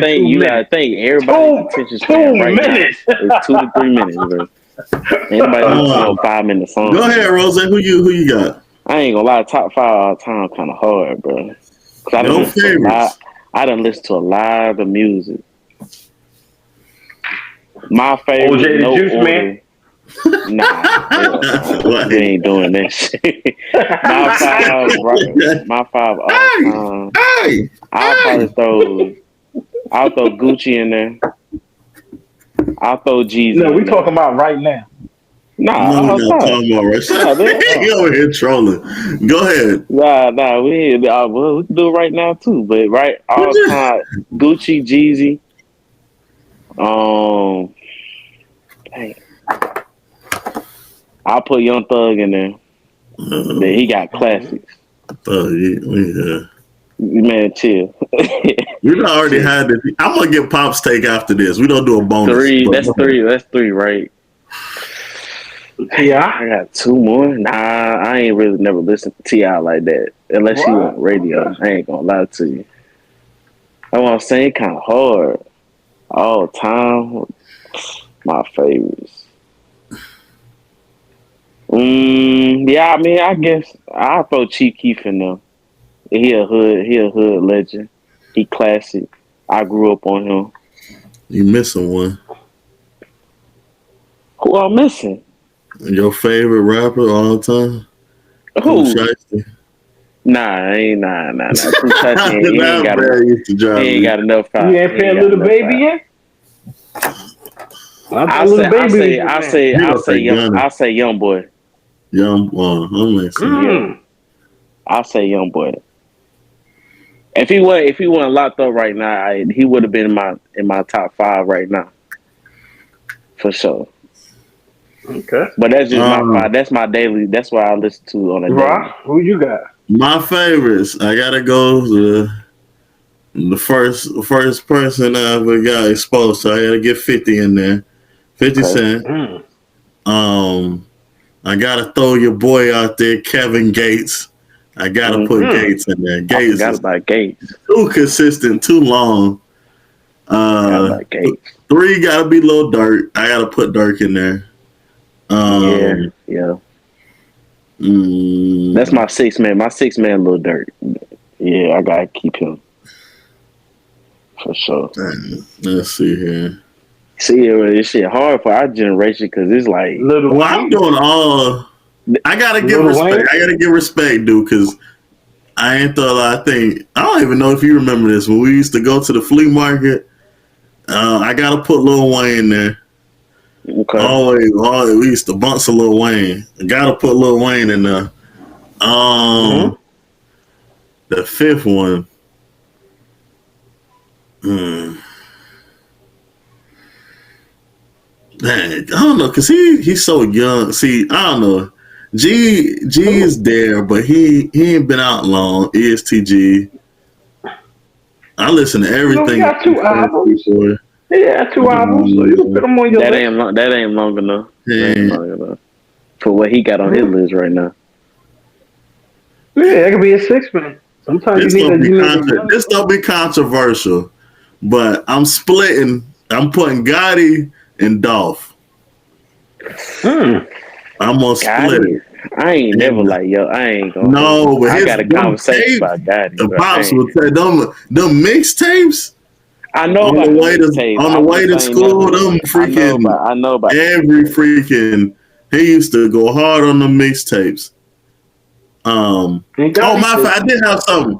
think. Everybody's attention span right minutes. Now is 2 to 3 minutes, bro. Anybody 5 minute song. Go ahead, Rozay. Who you got? I ain't gonna lie. Top 5 all time kind of hard, bro. No favorites. I done listen to a lot of music. My favorite, OJ the Juice Man. Nah, we ain't doing that shit. My 5 all time. I'll throw Gucci in there. I'll throw Jeezy. No, we talking about right now. Nah, no, we're not talking about right. You over here trolling. Go ahead. Nah, we can do it right now too. But right, all time, Gucci, Jeezy. Dang. I'll put Young Thug in there. Then he got classics. Yeah. Man, chill. We already had this. I'm gonna get Pop's take after this. We don't do a bonus. That's three, right? Yeah, I got two more. Nah, I ain't really never listened to T.I. like that. Unless you on radio. I ain't gonna lie to you. I want to say kind of hard. All time, my favorites. Yeah, I mean, I guess I'll throw Chief Keef in there. He a hood legend. He classic. I grew up on him. You missing one. Who I'm missing? Your favorite rapper all time? Who? Nah. Too he ain't got enough time. You ain't paying Little Baby yet? I say Young Boy. Young Boy. I'll say Young Boy. If he wasn't locked up right now, he would have been in my top 5 right now, for sure. Okay, but that's just my 5. That's my daily. That's what I listen to on a daily. Who you got? My favorites. I gotta go to the first person I ever got exposed to. I gotta get 50 in there. 50 Cent. I gotta throw your boy out there, Kevin Gates. I gotta put Gates in there. Gates. I forgot about Gates. Too consistent, too long. Gates. 3 gotta be Lil Durk. I gotta put Durk in there. Yeah. That's my 6 man. My 6 man, Lil Durk. Yeah, I gotta keep him for sure. Let's see here. See, this shit hard for our generation because it's like. I'm doing all. I gotta give respect. I gotta give respect, dude, because I ain't thought a lot of things. I don't even know if you remember this when we used to go to the flea market. I gotta put Lil Wayne there. Okay. Always, we used to bounce a Lil Wayne. I gotta put Lil Wayne in there. The 5th one. Dang, I don't know, cause he's so young. See, I don't know. G is there, but he ain't been out long. ESTG. I listen to everything. He got 2 albums. Yeah, 2 albums. So you can put them on your list. That ain't long enough. Yeah. That ain't long enough for what he got on his list right now. Yeah, that could be a 6 man. Sometimes this don't be controversial, but I'm splitting. I'm putting Gotti and Dolph. I'm gonna split it. I ain't never like I ain't gonna. No, but I got a conversation about Gotti. The pops will say them mixtapes. I know on about the way to school. Them freaking. I know about every freaking. He used to go hard on the mixtapes. My I did have something.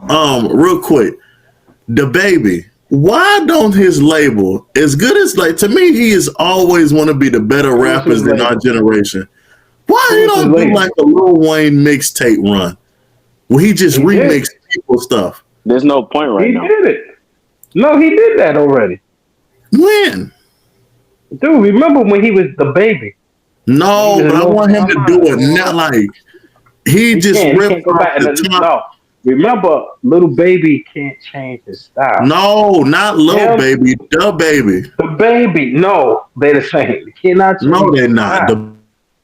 Real quick, the baby. Why don't his label, as good as to me, he is always want to be the better rappers in our generation. Why he don't do like a Lil Wayne mixtape run where he just remixed people's stuff? There's no point right now. He did it. No, he did that already. When? Dude, remember when he was the baby? No, but I want him to do it not like he just ripped off the top. No. Remember, Little Baby can't change his style. No, not Little Baby, the baby. The baby. No, they're the same. They cannot change. No, they're not. The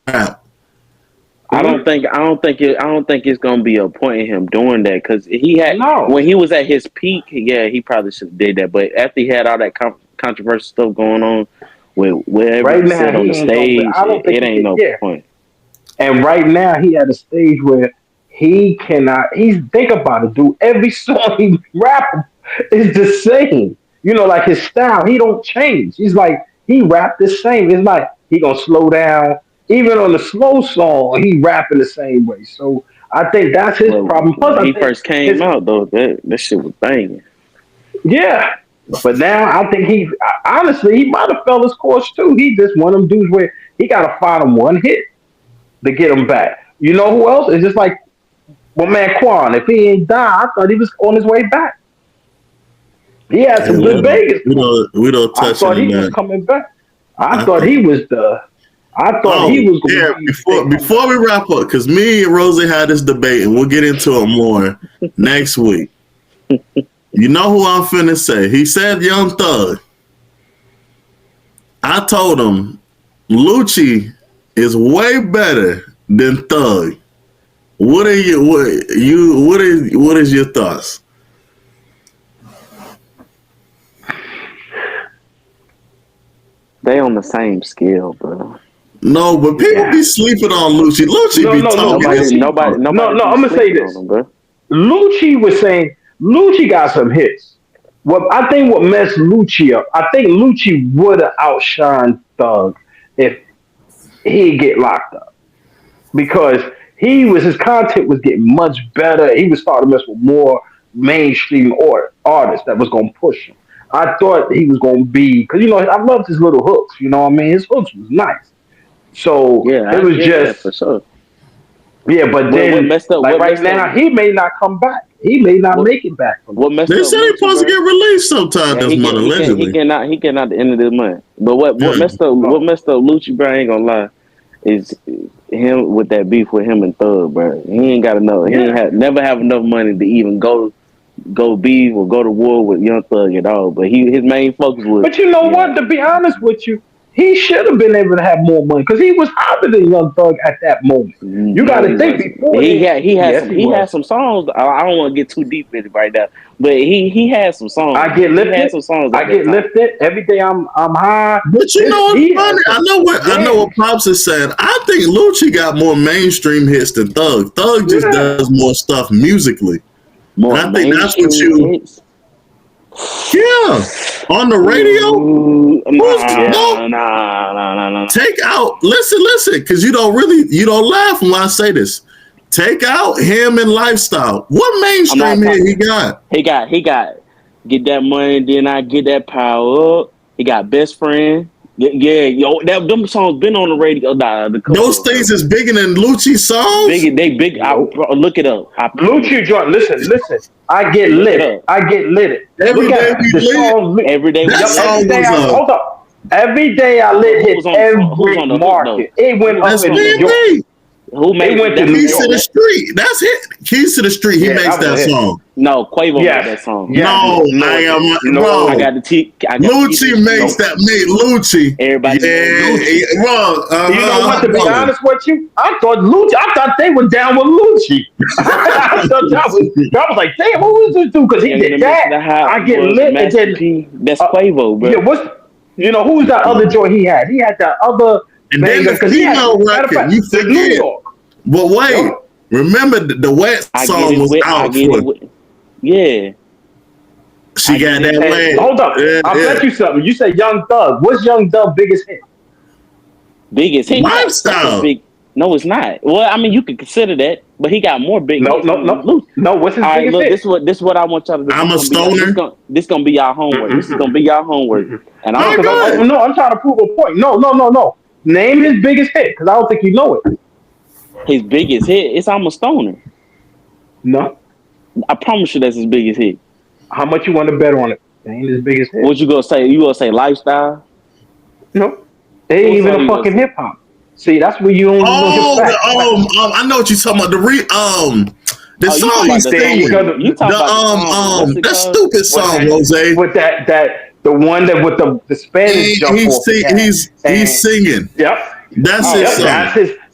rap. I don't think it's gonna be a point in him doing that because he had when he was at his peak. Yeah, he probably should have did that. But after he had all that controversial stuff going on with wherever he said on the stage, it ain't no point. And right now, he at a stage where he cannot. Think about it, dude. Every song he rap is the same. You know, like his style, he don't change. He's like he rap the same. It's like he gonna slow down. Even on the slow song, he rapping the same way. So I think that's his problem. Plus, when he first came out, though, that shit was banging. Yeah, But now I think honestly he might have fell his course too. He just one of them dudes where he got to find him one hit to get him back. You know who else? It's just like my man Quan. If he ain't died, I thought he was on his way back. He had some good Vegas. We don't touch I thought he was coming back. I thought he was the. I thought he was. Before we wrap up, because me and Rozay had this debate, and we'll get into it more next week. You know who I'm finna say? He said Young Thug. I told him Lucci is way better than Thug. What is your thoughts? They on the same scale, bro. No, but people be sleeping on Lucci. Lucci be talking. Nobody. No, I'm gonna say this. Lucci was saying Lucci got some hits. Well, I think what messed Lucci up, I think Lucci would have outshined Thug if he'd get locked up. Because his content was getting much better. He was starting to mess with more mainstream artists that was gonna push him. I thought he was gonna be, because I loved his little hooks, you know what I mean? His hooks was nice. So it was just for sure. Yeah, but then right now he may not come back. He may not make it back. They said he's supposed to get released sometime this month, allegedly. He getting out the end of this month. But what messed up Lucci, bro, I ain't gonna lie, is him with that beef with him and Thug, bro. He ain't got enough. He ain't never have enough money to even go beef or go to war with Young Thug at all. But his main focus was. But you know what? To be honest with you, he should have been able to have more money because he was hotter than Young Thug at that moment. You got to think before he had some songs. I don't want to get too deep in it right now, but he had some songs. I get lifted. Lifted every day. I'm high. But you know what's funny? I know what Pops is saying. I think Lucci got more mainstream hits than Thug. Thug just does more stuff musically. More and I think that's what you. Hits. Yeah, on the radio. No. Take out. Listen, because you don't laugh when I say this. Take out him and Lifestyle. What mainstream hit he got? He got Get That Money, Then I Get That Power Up. He got Best Friend. Them songs been on the radio. Those things is bigger than Lucci's songs. They big. Look it up. Lucci joint. Listen. I get lit. Every day we lit. Every day. Hold up. Every day I lit hit every market. It went up in New York. Who made Keys to the Street? That's it. Keys to the Street. He makes that song. No, Quavo made that song. No, bro. I got the T. Lucci makes that. Made Lucci. Everybody. Bro. You know what? To be honest with you, I thought they were down with Lucci. I was like, damn, who is this dude? Because he did that. I Get Lit. And then that's Quavo, bro. Yeah, who's that other joint he had? He had that other. And then the female record. You forget. But wait, remember the Wet song was out for. Yeah. She got that way. Hold up. I'll bet you something. You say Young Thug. What's Young Thug's biggest hit? Biggest hit? Lifestyle. No, it's not. Well, I mean, you could consider that, but he got more big hits. No, what's his biggest hit? This is what I want y'all to do. I'm a stoner. This gonna be y'all homework. This is gonna be y'all homework. And I'm trying to prove a point. No. Name his biggest hit, because I don't think you know it. His biggest hit? It's I'm a Stoner. No. I promise you that's his biggest hit. How much you want to bet on it? Ain't his biggest hit. What you gonna say? You gonna say Lifestyle? No. It ain't even a fucking hip hop. See, that's where you don't know your facts. I know what you're talking about. The song he's singing. That stupid song, Rozay. With the one that with the Spanish jump off. He's singing. Yep. That's his song.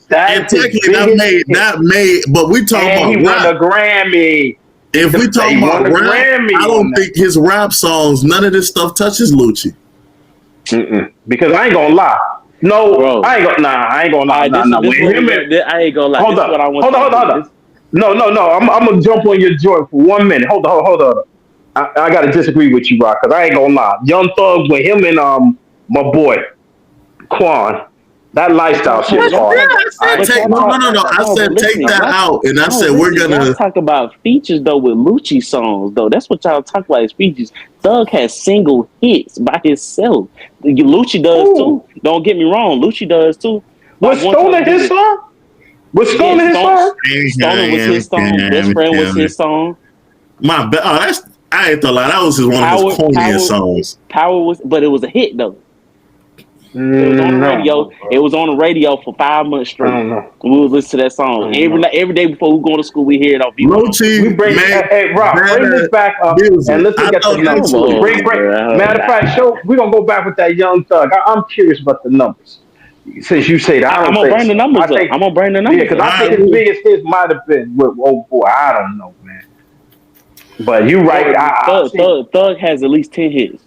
That's that made. But we talking about he rap. Won a Grammy. If we talking about rap, I don't think his rap songs. None of this stuff touches Lucci. Because I ain't gonna lie. No, bro. I ain't gonna lie. I ain't gonna lie. Hold on. No. I'm gonna jump on your joint for 1 minute. Hold on. I gotta disagree with you, Rock, because I ain't gonna lie. Young Thug with him and my boy Quan, That lifestyle shit is hard. I said no. I said take that out, and I said we're gonna y'all talk about features though with Lucci songs though. That's what y'all talk about is features. Thug has single hits by himself. Lucci does too. Don't get me wrong, Lucci does too. Was Stoner his song? Was Stoner his song? Stoner was his song. Best Friend was his song. My bad. Oh, that's I ain't gonna lie. That was one of his corniest songs. Power was, but it was a hit though. It was on the radio. It was on the radio for 5 months straight. We would listen to that song every day before we go to school. We hear it off. Lucci, we bring Rob, bring this back up and let's look at the numbers. Matter of fact, we're gonna go back with that Young Thug. I'm curious about the numbers. Since you say that, I'm gonna bring the numbers up. I'm gonna bring the numbers. Yeah, because I think his biggest hits might have been with Old Boy. I don't know, man. But you're right. Thug has at least 10 hits.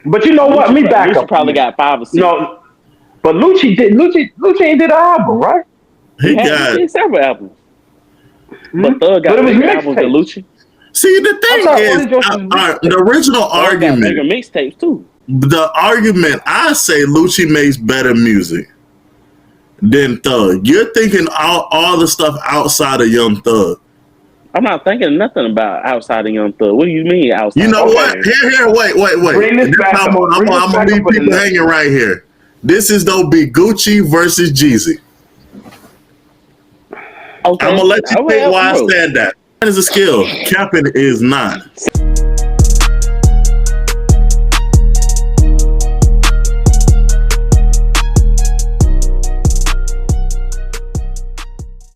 But you know what? Lucci probably got 5 or 6. No, but Lucci ain't did an album, right? He did several albums. But Thug got bigger albums than Lucci. See, the thing is, the original argument, bigger mixtapes too. The argument, I say Lucci makes better music than Thug. You're thinking all the stuff outside of Young Thug. I'm not thinking nothing about outside of Young Thug. What do you mean outside? You know what? Here, wait. I'm gonna leave people hanging right here. This is gonna be Gucci versus Jeezy. Okay. I'm gonna let you think why I said that. That is a skill. Cappin is not.